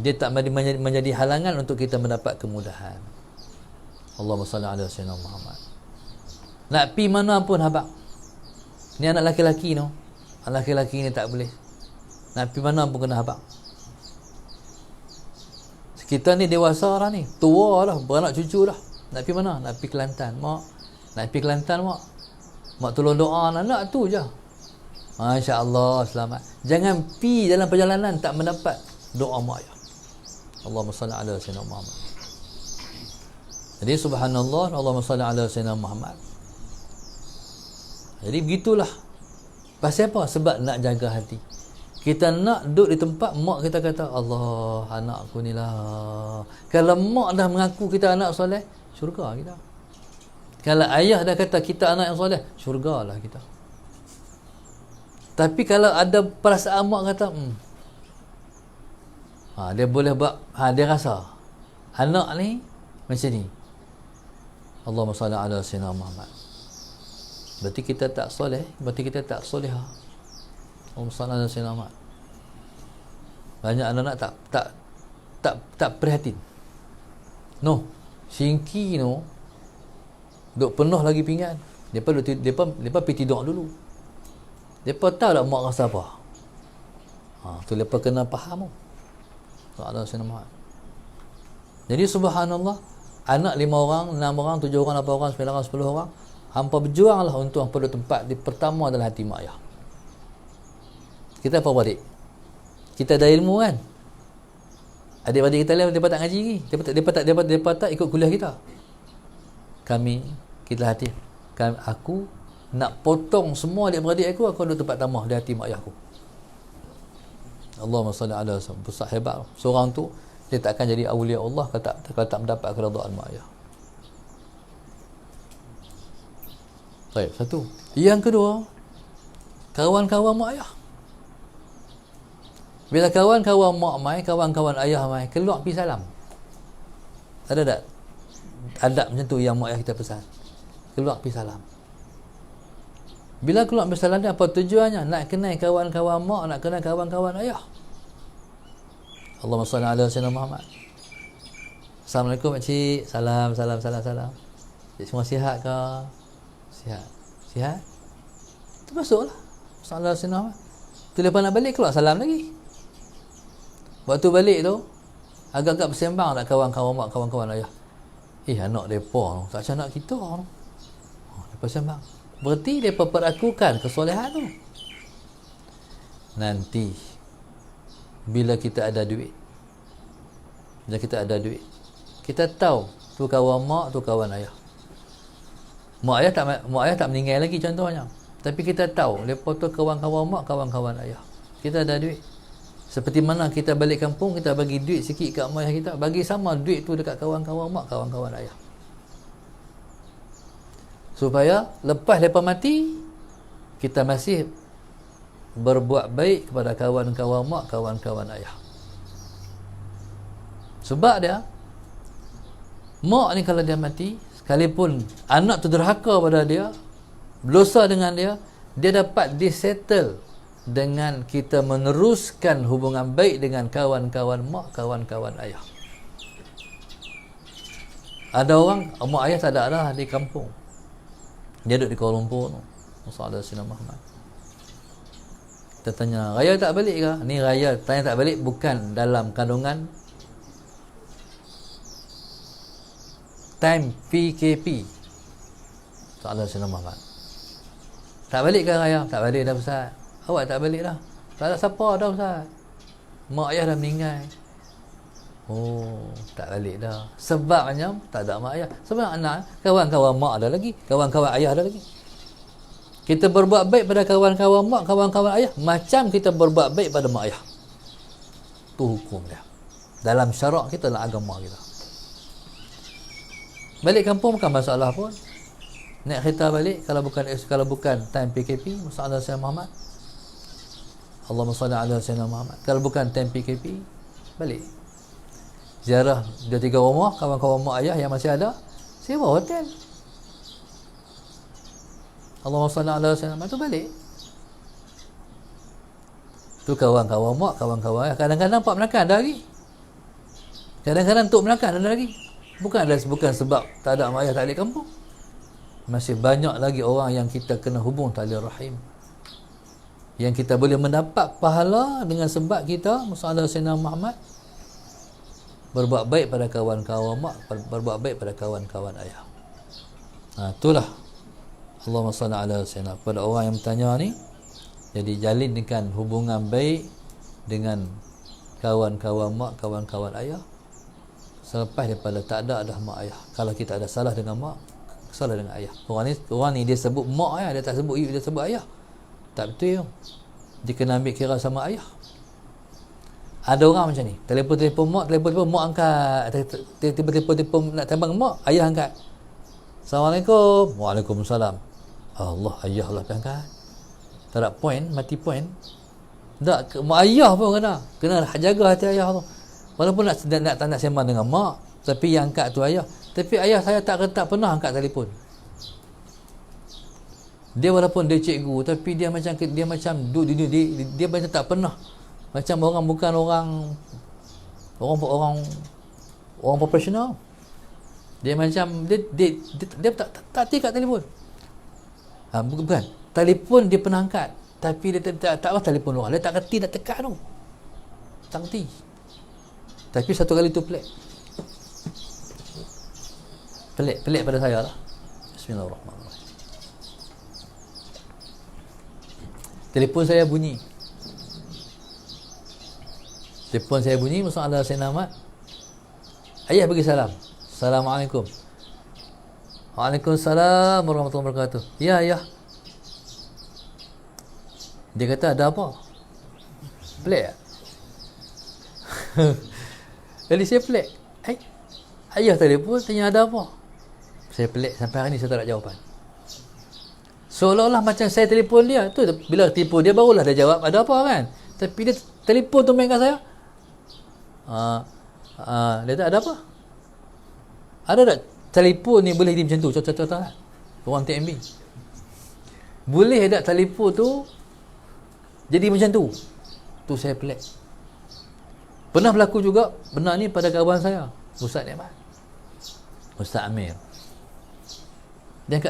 Dia tak menjadi halangan untuk kita mendapat kemudahan. Allahumma salli ala sayyidina Muhammad. Nak pi mana pun habaq. Ni anak laki-laki no. Anak laki-laki ni tak boleh. Nak pi mana pun kena habaq. Kita ni dewasa dah ni, tua dah, beranak cucu dah. Nak pi mana? Nak pi Kelantan, mak. Nak pi Kelantan, mak. Mak tolong doa anak tu je. Masya-Allah, selamat. Jangan pi dalam perjalanan tak mendapat doa mak ayah. Allahumma salli ala sayyidina Muhammad. Jadi subhanallah, Allahumma salli ala sayyidina Muhammad. Jadi begitulah. Pasal apa? Sebab nak jaga hati. Kita nak duduk di tempat mak kita kata, Allah, anakku ni lah. Kalau mak dah mengaku kita anak soleh, syurga kita. Kalau ayah dah kata kita anak yang soleh, syurga lah kita. Tapi kalau ada perasaan mak kata, dia boleh buat, dia rasa anak ni macam ni, Allahumma salli ala sayyidina Muhammad, berarti kita tak soleh, berarti kita tak solehah. Allahumma salli ala sayyidina Muhammad. Banyak anak-anak tak prihatin. No, singki no, duk penuh lagi pinggan. Depa pergi tidur dulu. Depa tahu tak mak rasa apa. Tu depa kena faham. Sallallahu alaihi wasallam. Jadi subhanallah, anak 5 orang, 6 orang, 7 orang, 8 orang, 9 orang, 10 orang, hampa berjuanglah untuk hampa duduk tempat di pertama adalah hati mak ayah. Kita apa balik? Kita ada ilmu kan? Adik-adik kita lain depa tak ngaji lagi. Depa tak ikut kuliah kita. Kita hati. Aku nak potong semua adik-beradik aku duduk tempat tamah di hati mak ayah aku. Allahumma salli ala sayyidina. Besar hebat. Seorang tu dia tak akan jadi awliya Allah kalau tak mendapat keredaan mak ayah. Baik, satu. Yang kedua, kawan-kawan mak ayah. Bila kawan-kawan mak mai, kawan-kawan ayah mai, keluar pergi salam. Ada tak adab macam tu yang mak ayah kita pesan? Keluar pergi salam. Bila keluar pergi salam ni, apa tujuannya? Nak kenal kawan-kawan mak, nak kenal kawan-kawan ayah. Allahumma salli ala sayyidina Muhammad. Assalamualaikum makcik. Salam. Cik semua sihat ke? Sihat? Termasuklah. Sallallahu alaihi wasallam. Tu lepas nak balik, keluar salam lagi. Waktu balik tu, agak-agak bersembang nak kawan-kawan mak, kawan-kawan ayah. Anak mereka tak macam anak kita. Mereka sembang. Berarti mereka perakukan kesolehan tu. Nanti bila kita ada duit, kita tahu tu kawan mak, tu kawan ayah. Mak ayah tak meninggal lagi contohnya, tapi kita tahu mereka tu kawan-kawan mak, kawan-kawan ayah. Kita ada duit. Seperti mana kita balik kampung, kita bagi duit sikit kat mak ayah kita, bagi sama duit tu dekat kawan-kawan mak, kawan-kawan ayah. Supaya lepas mereka mati, kita masih berbuat baik kepada kawan-kawan mak, kawan-kawan ayah. Sebab dia, mak ni kalau dia mati, sekalipun anak tu derhaka pada dia, berdosa dengan dia dapat disettle dengan kita meneruskan hubungan baik dengan kawan-kawan mak, kawan-kawan ayah. Ada orang mak ayah tak ada dah di kampung, Dia duduk di Kuala Lumpur tu, Saudara Sayyidina Muhammad. Kita tanya, raya tak balik ke? Ni raya tanya tak balik bukan dalam kandungan time PKP. Saudara Sayyidina Muhammad. Tak balik ke raya? Tak balik dah Ustaz. Awak tak balik dah? Tak ada siapa dah Ustaz. Mak ayah dah meninggal. Oh, tak balik dah. Sebabnya tak ada mak ayah. Sebab anak, kawan-kawan mak ada lagi, kawan-kawan ayah ada lagi. Kita berbuat baik pada kawan-kawan mak, kawan-kawan ayah macam kita berbuat baik pada mak ayah. Tu hukum dia. Dalam syarak kita lah agama kita. Balik kampung bukan masalah pun. Naik kereta balik kalau bukan time PKP, masalah Sayyidina Muhammad. Allahumma salli ala Sayyidina Muhammad. Kalau bukan time PKP, balik. Ziarah 2-3 rumah kawan-kawan mak ayah yang masih ada, sewa hotel. Allahumma salli ala Sayyidina Muhammad, tu balik. Tu kawan-kawan mak, kawan-kawan ayah. Kadang-kadang Pak Melaka ada lagi. Kadang-kadang Tok Melaka ada lagi. Bukan sebab tak ada mak ayah tak balik kampung. Masih banyak lagi orang yang kita kena hubung tali rahim, yang kita boleh mendapat pahala dengan sebab kita masalah Sayyidina Muhammad berbuat baik pada kawan-kawan mak, berbuat baik pada kawan-kawan ayah. Itulah Allahumma salli ala Sayyidina. Pada orang yang bertanya ni, jadi jalinkan hubungan baik dengan kawan-kawan mak, kawan-kawan ayah selepas daripada tak ada dah mak ayah. Kalau kita ada salah dengan mak, salah dengan ayah. Orang ni dia sebut mak ayah, dia tak sebut ibu, dia sebut ayah. Tak betul. Dia kena ambil kira sama ayah. Ada orang macam ni, telefon mak angkat, tiba-tiba nak terbang mak, ayah angkat. Assalamualaikum. Waalaikumsalam. Allah, ayah lah angkat. Tak ada point, mati point. Tak, mak ayah pun kena jaga hati ayah tu. Walaupun nak sembang dengan mak, tapi yang angkat tu ayah. Tapi ayah saya tak pernah angkat telefon. Dia walaupun dia cikgu, tapi dia macam dia macam tak pernah. Macam orang bukan orang profesional. Dia macam dia tak tingkat telefon. Bukan. Telefon dia pernah angkat, tapi dia tak tahu telefon orang. Dia tak kerti nak tekan tu. Tak kerti. Tapi satu kali tu pelik pada saya lah. Bismillahirrahmanirrahim. Telefon saya bunyi. Masalah Sayyidina Ahmad. Ayah bagi salam. Assalamualaikum. Waalaikumsalam warahmatullahi wabarakatuh. Ya ayah. Dia kata ada apa? Pelik tak? Jadi saya pelik. Ayah telefon tanya ada apa? Saya pelik sampai hari ni saya tak ada jawapan. Seolah-olah macam saya telefon dia. Tu bila telefon dia barulah dia jawab ada apa kan. Tapi dia telefon tu main kat saya. Dia tak ada apa? Ada tak telefon ni boleh dia macam tu? Contoh kan? Orang TMB. Boleh tak telefon tu jadi macam tu? Tu saya pelik. Pernah berlaku juga benar ni pada kawan saya, Ustaz Nikmat, Ustaz Amir. Dia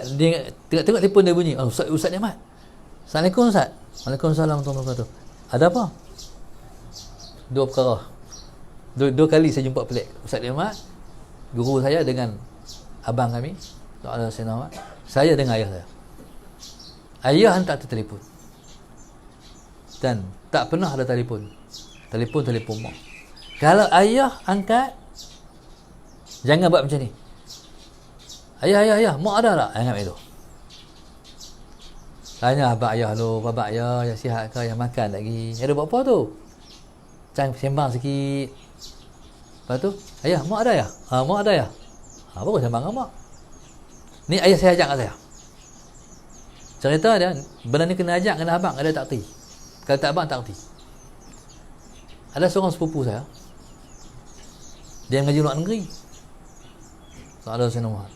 tengok telefon dia bunyi. Ustaz Nikmat. Assalamualaikum Ustaz. Waalaikumsalam warahmatullahi wabarakatuh. Ada apa? Dua perkara. Dua kali saya jumpa pelik. Ustaz Nikmat, guru saya dengan abang kami, Saudara Sayyidina Muhammad. Saya dengan ayah saya. Ayah hantar telefon. Dan tak pernah ada telefon mak. Kalau ayah angkat, jangan buat macam ni. Ayah, mak ada tak? Jangan macam tu. Tanya abang ayah lu, babak ayah sihat ke, yang makan lagi. Ada buat apa tu? Jangan sembang sikit. Lepas tu, ayah, mak ada ya? Mak ada ya? Baru sembang dengan mak. Ni ayah saya ajak kat saya. Cerita dia, benda ni kena ajak, kena abang, ada tak erti. Kalau tak abang, tak erti. Ada seorang sepupu saya, dia mengaji luar negeri. Saudara Sayyidina Muhammad.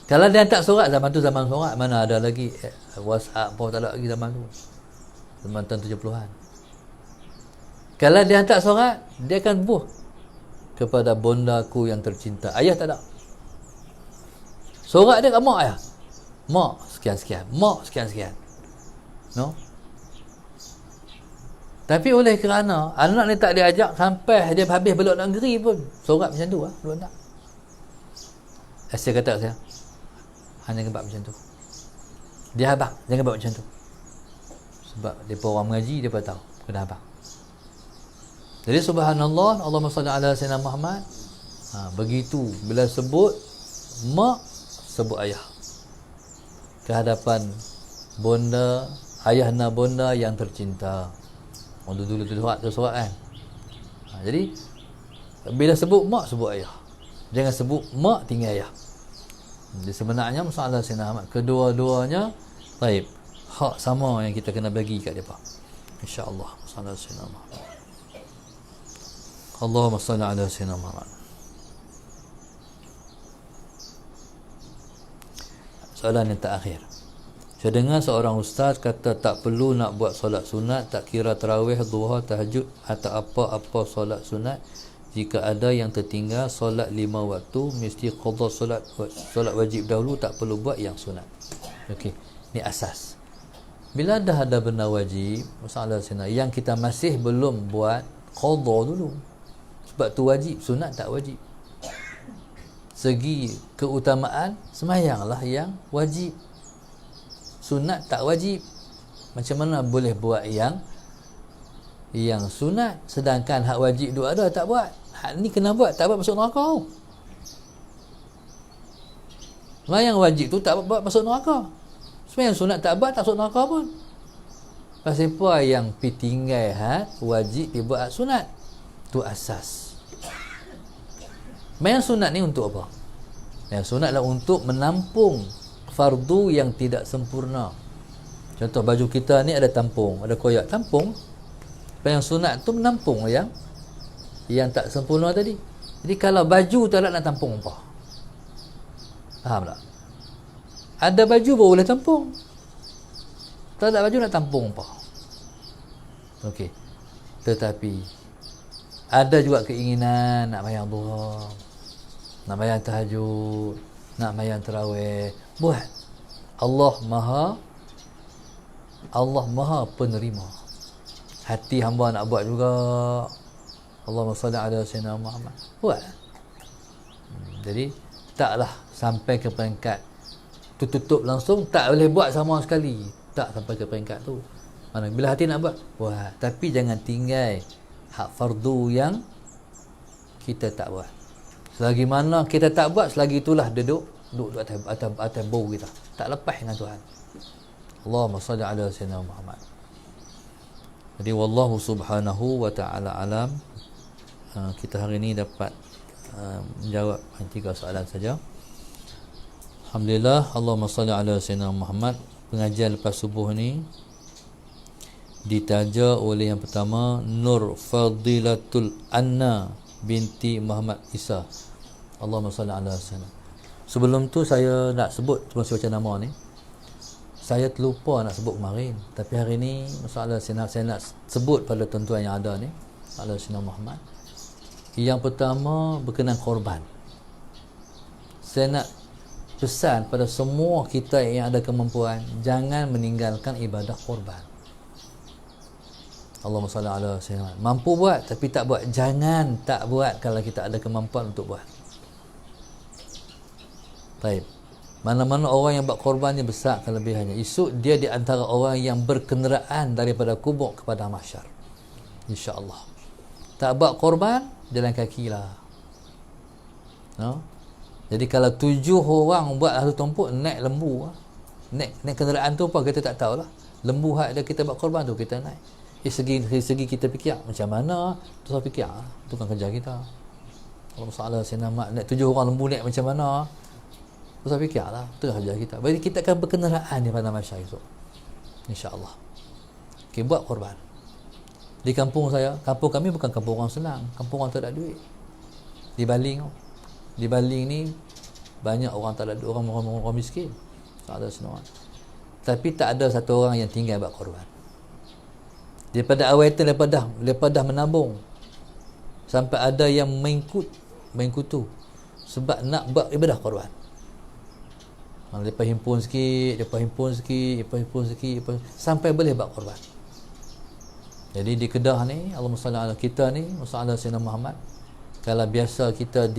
Kalau dia hantar surat, zaman tu zaman surat, mana ada lagi WhatsApp, tak ada lagi zaman tu. Zaman tahun 70-an. Kalau dia hantar surat, dia akan buh kepada bondaku yang tercinta. Ayah tak ada. Sorak dia kat mak ayah. Mak sekian-sekian, mak sekian-sekian. No. Tapi oleh kerana anak ni tak diajak sampai dia habis belok negeri pun sorak macam tu lah, belum tak. Saya kata saya, hanya buat macam tu. Dia abang, jangan buat macam tu. Sebab mereka orang mengaji, dia tahu kena abang. Jadi subhanallah, Allahumma salli ala sayyidina Muhammad. Begitu bila sebut mak, sebut ayah. Kehadapan bonda, ayahna bonda yang tercinta. Dulu tu surat kan. Jadi bila sebut mak, sebut ayah. Jangan sebut mak tinggal ayah. Jadi sebenarnya masalah Sayyidina Ahmad kedua-duanya baik, hak sama yang kita kena bagi kat depa. Insya-Allah masalah Sayyidina Ahmad. Allahumma salli ala Sayyidina Muhammad. Soalan yang terakhir. Saya dengar seorang ustaz kata tak perlu nak buat solat sunat, tak kira tarawih, duha, tahajud atau apa-apa solat sunat. Jika ada yang tertinggal solat 5 waktu, mesti qada solat wajib dahulu, tak perlu buat yang sunat. Okey, ni asas. Bila dah ada benda wajib, masalah sunat yang kita masih belum buat, qada dulu. Sebab tu wajib, sunat tak wajib. Segi keutamaan, semayanglah yang wajib. Sunat tak wajib. Macam mana boleh buat yang sunat sedangkan hak wajib tu ada tak buat? Hak ni kena buat, tak buat masuk neraka. Sembahyang wajib tu tak buat masuk neraka. Sembahyang sunat tak buat tak masuk neraka pun. Pasal apa yang tinggal hak wajib dibuat hak sunat? Tu asas. Sembahyang sunat ni untuk apa? Yang sunat adalah untuk menampung fardu yang tidak sempurna. Contoh baju kita ni ada tampung, ada koyak, tampung. Yang sunat tu menampung yang tak sempurna tadi. Jadi kalau baju tak nak tampung apa? Faham tak? Ada baju baru boleh tampung. Tak ada baju nak tampung apa? Okey. Tetapi ada juga keinginan nak bayang duha, nak bayang tahajud, nak bayang tarawih. Buat. Allah Maha penerima. Hati hamba nak buat juga. Allahumma salli ala sayyidina Muhammad. Buat. Jadi taklah sampai ke peringkat tu tutup langsung, tak boleh buat sama sekali. Tak sampai ke peringkat tu. Mana bila hati nak buat, buat. Tapi jangan tinggal hak fardu yang kita tak buat. Selagi mana kita tak buat, selagi itulah duduk atas bau kita, tak lepas dengan Tuhan. Allahumma salli ala sayyidina Muhammad. Jadi wallahu subhanahu wa ta'ala alam. Kita hari ini dapat menjawab 3 soalan saja. Alhamdulillah. Allahumma salli ala sayyidina Muhammad. Pengajian lepas subuh ni ditaja oleh yang pertama Nur Fadilatul Anna binti Muhammad Isa. Allahumma salli ala sayyidina. Sebelum tu saya nak sebut, cuma saya baca nama ni. Saya terlupa nak sebut kemarin, tapi hari ni masalah saya nak sebut pada tuan-tuan yang ada ni, masalah Sayyidina Muhammad. Yang pertama berkenaan korban. Saya nak pesan pada semua kita yang ada kemampuan, jangan meninggalkan ibadah korban. Allahumma salli ala sayyidina. Mampu buat tapi tak buat, jangan tak buat kalau kita ada kemampuan untuk buat. Baik. Mana-mana orang yang buat korban ni besar kelebihannya. Esok dia di antara orang yang berkenderaan daripada kubur kepada mahsyar. InsyaAllah. Tak buat korban, jalan kaki lah. No? Jadi kalau 7 orang buat satu tumpuk, naik lembu lah. Naik kenderaan tu apa kita tak tahulah. Lembu hak dia kita buat korban tu kita naik. Segi kita fikir macam mana, tu saya fikir tu kan kerja kita. Kalau masalah saya nak naik 7 orang lembu naik macam mana, saya fikirlah, itu kerja kita. Jadi kita akan berkenderaan di pada masyarakat esok. InsyaAllah. Okay, buat korban. Di kampung saya, kampung kami bukan kampung orang senang, kampung orang tak ada duit. Di Baling ni banyak orang tak ada duit, orang miskin. Tak ada semua. Tapi tak ada satu orang yang tinggal buat korban. Daripada awal itu lepas dah menabung sampai ada yang mengikutu sebab nak buat ibadah korban. Lepas himpun sikit, sampai boleh buat korban. Jadi di Kedah ni, Allahumma salli ala kita ni, Musallallahu Sayyidina Muhammad, kalau biasa kita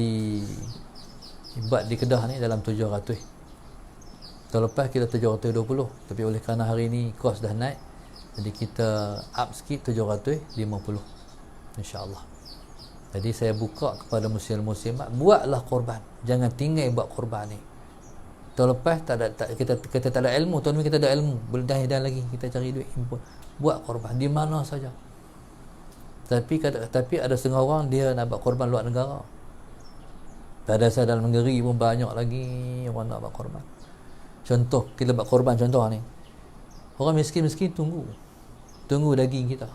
buat di Kedah ni dalam 700. Tahun lepas kita 720, tapi oleh kerana hari ni kos dah naik, jadi kita up sikit 750 insya-Allah. Jadi saya buka kepada muslim-muslimat, buatlah korban, jangan tinggal buat korban ni. Tahun lepas kita tak ada ilmu, tahun ni kita ada ilmu, dah lagi kita cari duit impun, buat korban di mana saja. Tapi ada setengah orang dia nak buat korban luar negara. Tak ada saya dalam negeri pun banyak lagi orang nak buat korban. Contoh kita buat korban, contoh ni, orang miskin-miskin tunggu daging kita.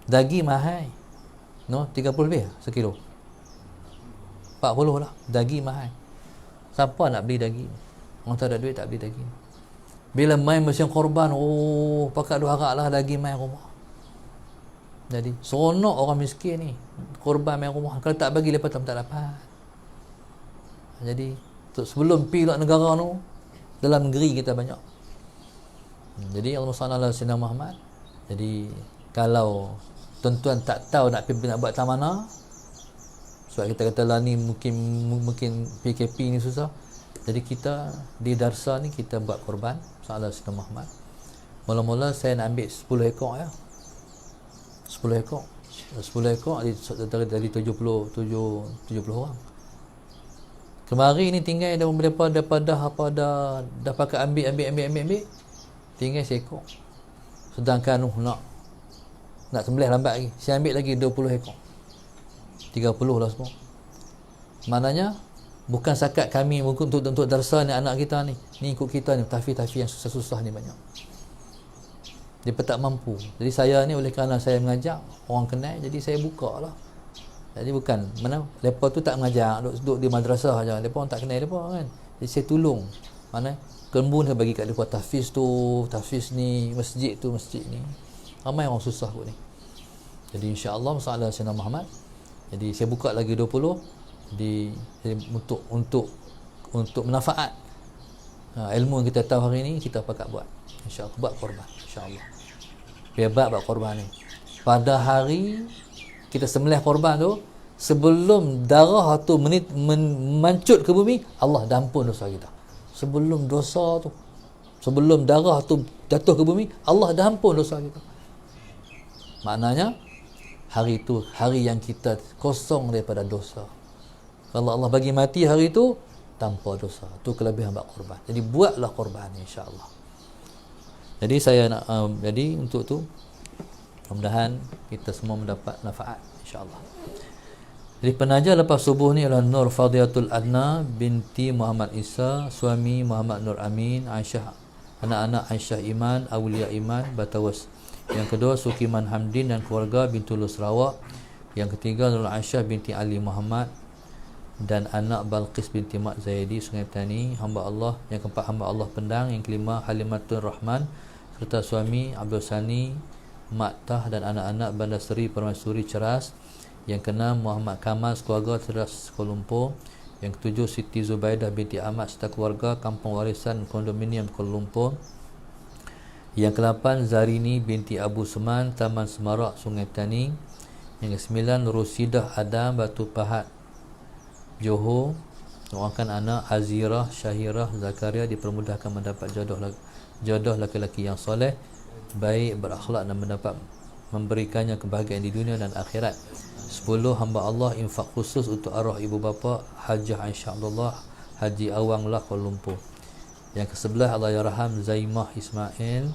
Daging mahal, 30 lebih sekilo, 40 lah, daging mahal. Siapa nak beli daging? Orang tak ada duit tak beli daging. Bila main musim korban, pakat dua harap lah daging main rumah. Jadi seronok orang miskin ni korban main rumah. Kalau tak bagi lepas tak dapat. Jadi sebelum pergi luar negara tu, dalam negeri kita banyak. Jadi Allah Subhanahu Wa Muhammad. Jadi kalau tuan-tuan tak tahu nak buat tak mana, sebab kita kata lah ni mungkin PKP ni susah. Jadi kita di darsa ni kita buat korban Sallallahu Alaihi Muhammad. Mula-mula saya nak ambil 10 ekor ya. 10 ekor dari 70 orang. Kemari ni tinggal daripada apa dah pakai ambil tinggal seekor. Sedangkan nak sembelih lambat lagi. Saya ambil lagi 20 ekor. 30 lah semua. Maknanya bukan sakat kami untuk darsa ni anak kita ni ikut kita ni, tafi yang susah-susah ni banyak. Dia pun tak mampu. Jadi saya ni oleh kerana saya mengajak orang kenal, jadi saya buka lah. Jadi bukan mana mereka tu tak mengajar, duduk di madrasah aja. Mereka orang tak kenal mereka kan. Jadi saya tolong. Mana kembun saya bagi kat mereka tahfiz tu, tahfiz ni, masjid tu, masjid ni. Ramai orang susah kot ni. Jadi insya-Allah Sallallahu Alaihi Muhammad. Jadi saya buka lagi 20 untuk manfaat ilmu yang kita tahu hari ni, kita pakat buat insya-Allah, buat korban insya-Allah. Biar buat korban ni pada hari kita sembelih korban tu, sebelum darah tu mencut ke bumi, Allah dah ampun dosa kita. Sebelum darah tu jatuh ke bumi, Allah dah ampun dosa kita. Maknanya hari itu hari yang kita kosong daripada dosa. Kalau Allah bagi mati hari itu tanpa dosa, itu kelebihan buat korban. Jadi buatlah korban insya-Allah. Jadi saya nak jadi untuk tu mudah-mudahan kita semua mendapat manfaat insya-Allah. Jadi penaja lepas subuh ni adalah Nur Fadilatul Adna binti Muhammad Isa, suami Muhammad Nur Amin, Aisyah, anak-anak Aisyah Iman, Aulia Iman, Batawas. Yang kedua Sukiman Hamdin dan keluarga Bintulu Sarawak. Yang ketiga Nur Aisyah binti Ali Muhammad dan anak Balqis binti Mak Zaidi Sungai Tani, hamba Allah. Yang keempat hamba Allah Pendang. Yang kelima Halimatul Rahman serta suami Abdul Sani Mak Tah dan anak-anak Bandar Seri Permaisuri Ceras. Yang keenam Muhammad Kamal keluarga Ceras Kuala Lumpur. Yang ketujuh Siti Zubaidah binti Ahmad serta keluarga Kampung Warisan Kondominium Kuala Lumpur. Yang ke-8 Zarini binti Abu Seman Taman Semarak Sungai Tani. Yang ke-9 Rusidah Adam Batu Pahat Johor. Doakan anak Azirah Syahirah Zakaria dipermudahkan mendapat jodoh laki-laki yang soleh, baik, berakhlak dan mendapat memberikannya kebahagiaan di dunia dan akhirat. 10 hamba Allah infak khusus untuk arwah ibu bapa Hajah Aisyah Abdullah Haji Awang lah Kuala Lumpur. Yang ke-11 Allah yarham Zaimah Ismail,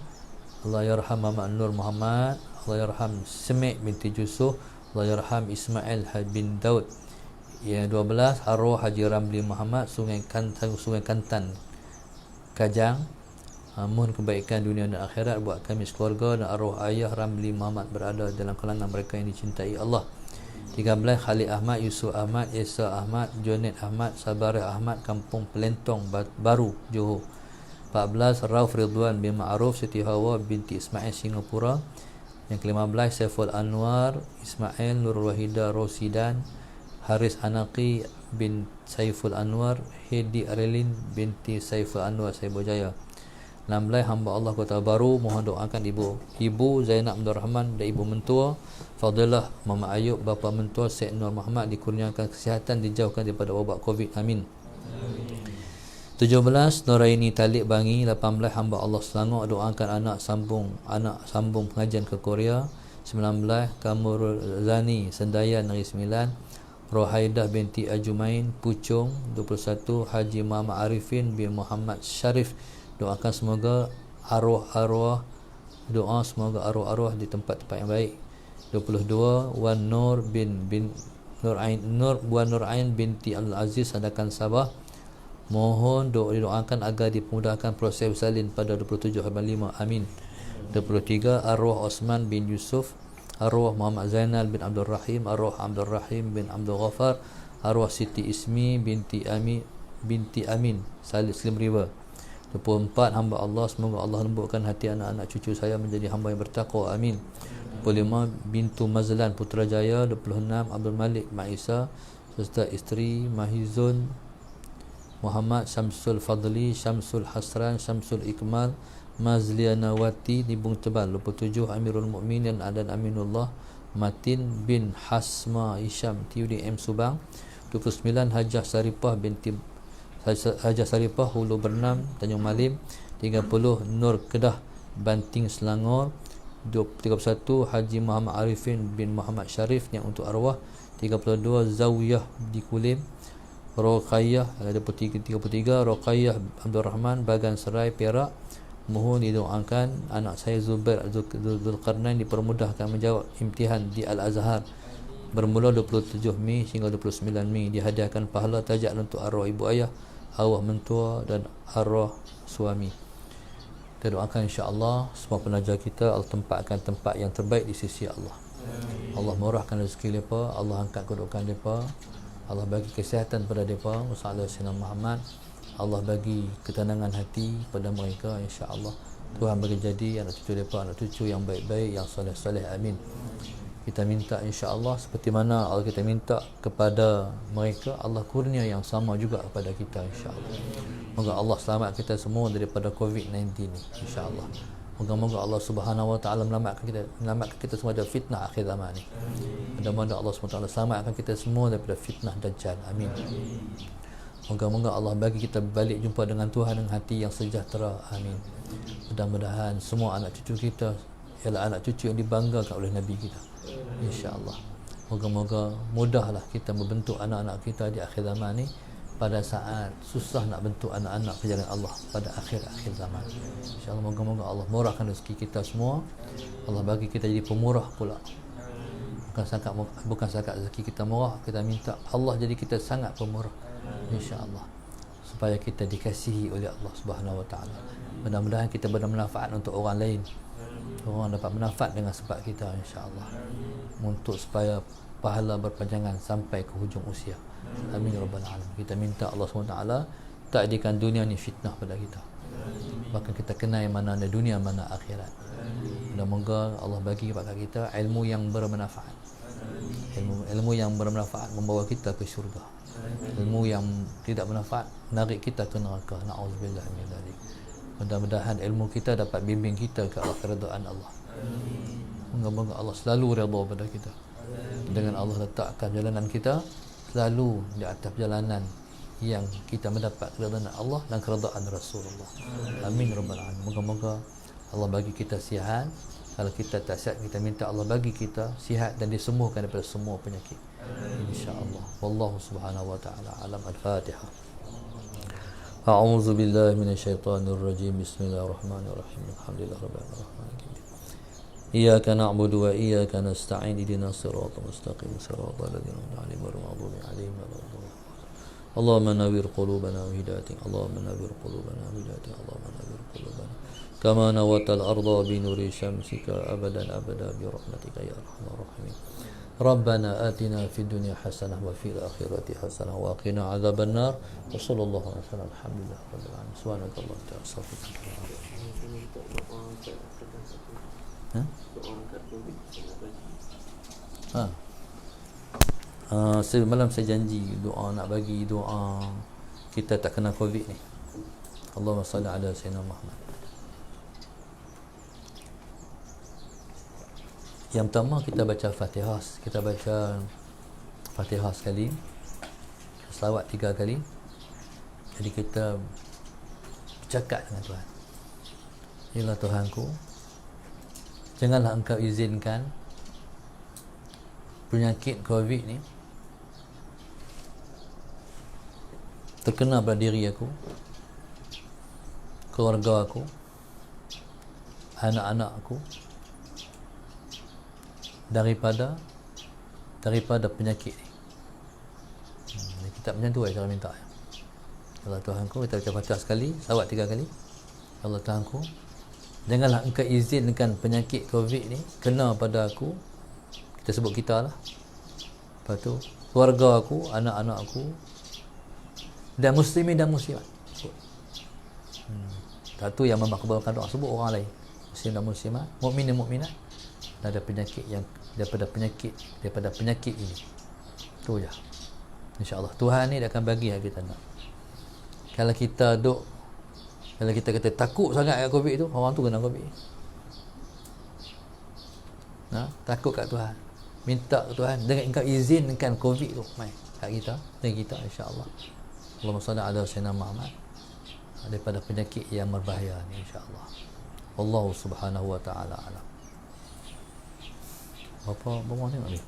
Allah yarham Muhammad Nur Muhammad, Allah yarham Semik binti Jusuh, Allah yarham Ismail bin Daud. Yang 12 arwah Haji Ramli Muhammad Sungai Kantan Kajang. Mohon kebaikan dunia dan akhirat buat kami sekeluarga dan arwah ayah Ramli Muhammad berada dalam kalangan mereka yang dicintai Allah. 13 Khalid Ahmad, Yusuf Ahmad, Esa Ahmad, Jonet Ahmad, Sabarih Ahmad, Kampung Pelentong Baru, Johor. 14 Rauf Ridwan bin Ma'ruf, Siti Hawa binti Ismail Singapura. Yang ke-15 Saiful Anwar Ismail, Nur Wahida Rosidan, Haris Anaqi bin Saiful Anwar, Hedi Arelin binti Saiful Anwar Saibujaya. 16 hamba Allah Kota Baru, mohon doakan ibu Zainab Abdul Rahman dan ibu mentua Fadilah Mama Ayub, bapa mentua Syed Nur Muhammad dikurniakan kesihatan, dijauhkan daripada wabak Covid. Amin. 17 Noraini Talib Bangi. 18 hamba Allah Selangor, doakan anak sambung pengajian ke Korea. 19 Kamur Zani Sendayan Negeri Sembilan. Rohaidah binti Ajumain Puchong. 21 Haji Muhammad Arifin bin Muhammad Syarif, doakan semoga arwah di tempat-tempat yang baik. 22 Wan Nur bin Nur Ain binti Abdul Aziz Sadakan Sabah, mohon didoakan agar dipermudahkan proses bersalin pada 27/5. Amin. 23 arwah Osman bin Yusuf, arwah Muhammad Zainal bin Abdul Rahim, arwah Abdul Rahim bin Abdul Ghaffar, arwah Siti Ismi binti Amin Slim River. 24 hamba Allah, semoga Allah lembutkan hati anak-anak cucu saya menjadi hamba yang bertakwa. Amin. 25 Bintu Mazlan Putrajaya. 26 Abdul Malik Maisa serta isteri Mahizun Muhammad Syamsul Fadli, Syamsul Hasran, Syamsul Ikmal, Mazlianawati di Bung Tebal. 27 Amirul Mukminin dan Aminullah Matin bin Hasma Hisham TUDM Subang. 29 Hajah Saripah Hulu Bernam Tanjung Malim. 30 Nur Kedah Banting Selangor. 31 Haji Muhammad Arifin bin Muhammad Syarif yang untuk arwah. 32 Zawiyah di Kulim. Roqayyah ada 33 Roqayyah Abdul Rahman Bagan Serai Perak, mohon didoakan anak saya Zubair Zulkarnain dipermudahkan menjawab imtihan di Al-Azhar bermula 27 Mei hingga 29 Mei, dihadiahkan pahala tajak untuk arwah ibu ayah, arwah mentua dan arwah suami. Kita doakan insya-Allah semua pelajar kita Allah tempatkan tempat yang terbaik di sisi Allah. Allah murahkan rezeki mereka, Allah angkat kedudukan mereka, Allah bagi kesihatan pada mereka, Muhammad Sayyidina Muhammad. Allah bagi ketenangan hati pada mereka insya-Allah. Tuhan bagi jadi anak cucu mereka anak cucu yang baik-baik, yang soleh-soleh. Amin. Kita minta insya-Allah seperti mana Allah kita minta kepada mereka, Allah kurnia yang sama juga kepada kita insya-Allah. Moga Allah selamat kita semua daripada COVID-19 ni insya-Allah. Moga-moga Allah Subhanahu Wa Taala menyelamatkan kita semua dari fitnah akhir zaman ni. Mudah-mudahan Allah Subhanahu Wa Taala selamatkan kita semua daripada fitnah Dajjal. Amin. Moga-moga Allah bagi kita balik jumpa dengan Tuhan dengan hati yang sejahtera. Amin. Mudah-mudahan semua anak cucu kita ialah anak cucu yang dibanggakan oleh Nabi kita insya-Allah. Moga-moga mudahlah kita membentuk anak-anak kita di akhir zaman ni, pada saat susah nak bentuk anak-anak ke jalan Allah pada akhir-akhir zaman. InsyaAllah moga-moga Allah murahkan rezeki kita semua. Allah bagi kita jadi pemurah pula. Bukan sangat rezeki kita murah, kita minta Allah jadi kita sangat pemurah insya-Allah, supaya kita dikasihi oleh Allah Subhanahu Wa Taala. Mudah-mudahan kita bermanfaat untuk orang lain. Orang dapat manfaat dengan sebab kita insya-Allah, untuk supaya pahala berpanjangan sampai ke hujung usia. Amin rabbal alamin. Kita minta Allah SWT tak jadikan dunia ni fitnah pada kita, bahkan kita kenal mana ada dunia mana akhirat. Moga Allah bagi kepada kita ilmu yang bermanfaat. Ilmu yang bermanfaat membawa kita ke syurga. Ilmu yang tidak bermanfaat menarik kita ke neraka. Na'udzubillah min dzalik. Mudah-mudahan ilmu kita dapat bimbing kita ke arah keridaan Allah. Moga-moga Allah selalu redha pada kita. Dengan Allah letakkan jalanan kita selalu di atas jalanan yang kita mendapat keridaan Allah dan keridaan Rasulullah. Amin rabbal alamin. Moga-moga Allah bagi kita sihat. Kalau kita tak sihat, kita minta Allah bagi kita sihat dan disembuhkan daripada semua penyakit insya-Allah. Wallahu subhanahu wa ta'ala alam. Al-Fatihah. A'udzu billahi minasyaitonir rajim. Bismillahirrahmanirrahim. Alhamdulillahirabbil alamin. Iyyaka na'budu wa iyyaka nasta'in. Ihdinas siratal mustaqim. Siratal ladzina an'amta 'alaihim ghairil maghdubi 'alaihim waladdallin. Allahumma nawwir qulubana wa hidayatik. Allahumma nawwir qulubana wa hidayatik. Allahumma nawwir qulubana kama nawwatal arda bi nuri syamsika abadan abada bi rahmatika ya arhamar rahimin. Rabbana atina fid dunya hasanah wa fil akhirati hasanah wa qina adzabannar. Wa sallallahu alaihi wasallam. Alhamdulillah rabbil alamin. Subhanallahi wa ta'ala. Ha? Semalam saya janji doa, nak bagi doa kita tak kena Covid ni. Allahumma salli ala sayyidina Muhammad. Yang pertama kita baca Fatihah. Kita baca Fatihah sekali, selawat 3 kali. Jadi kita bercakap dengan Tuhan. Ya Allah Tuhanku, janganlah Engkau izinkan penyakit Covid ni terkena pada diri aku, keluarga aku, anak-anak aku, daripada penyakit ni. Kita macam tu cara minta. Ya Allah Tuhanku, kita baca Fatihah sekali, salawat 3 kali. Ya Allah Tuhanku, janganlah Engkau izinkan penyakit Covid ni kena pada aku. Kita sebut kita lah. Lepas tu keluarga aku, anak-anak aku, dan muslimin dan muslimat. Satu yang memakbulkan doa, sebut orang lain, muslim dan muslimat, mukmin dan mukminat, ada penyakit yang daripada penyakit ini. Tu je. InsyaAllah Tuhan ni dia akan bagi yang kita nak. Kalau kita kata takut sangat kat Covid tu, orang tu kena Covid. Takut kat Tuhan, minta ke Tuhan, jangan Engkau izinkan Covid tu mai kat kita, dan kita insya-Allah. Allahumma salli ala sayyidina Muhammad, daripada penyakit yang berbahaya ni insya-Allah. Allah Subhanahu wa taala alam. Apa tengok ni?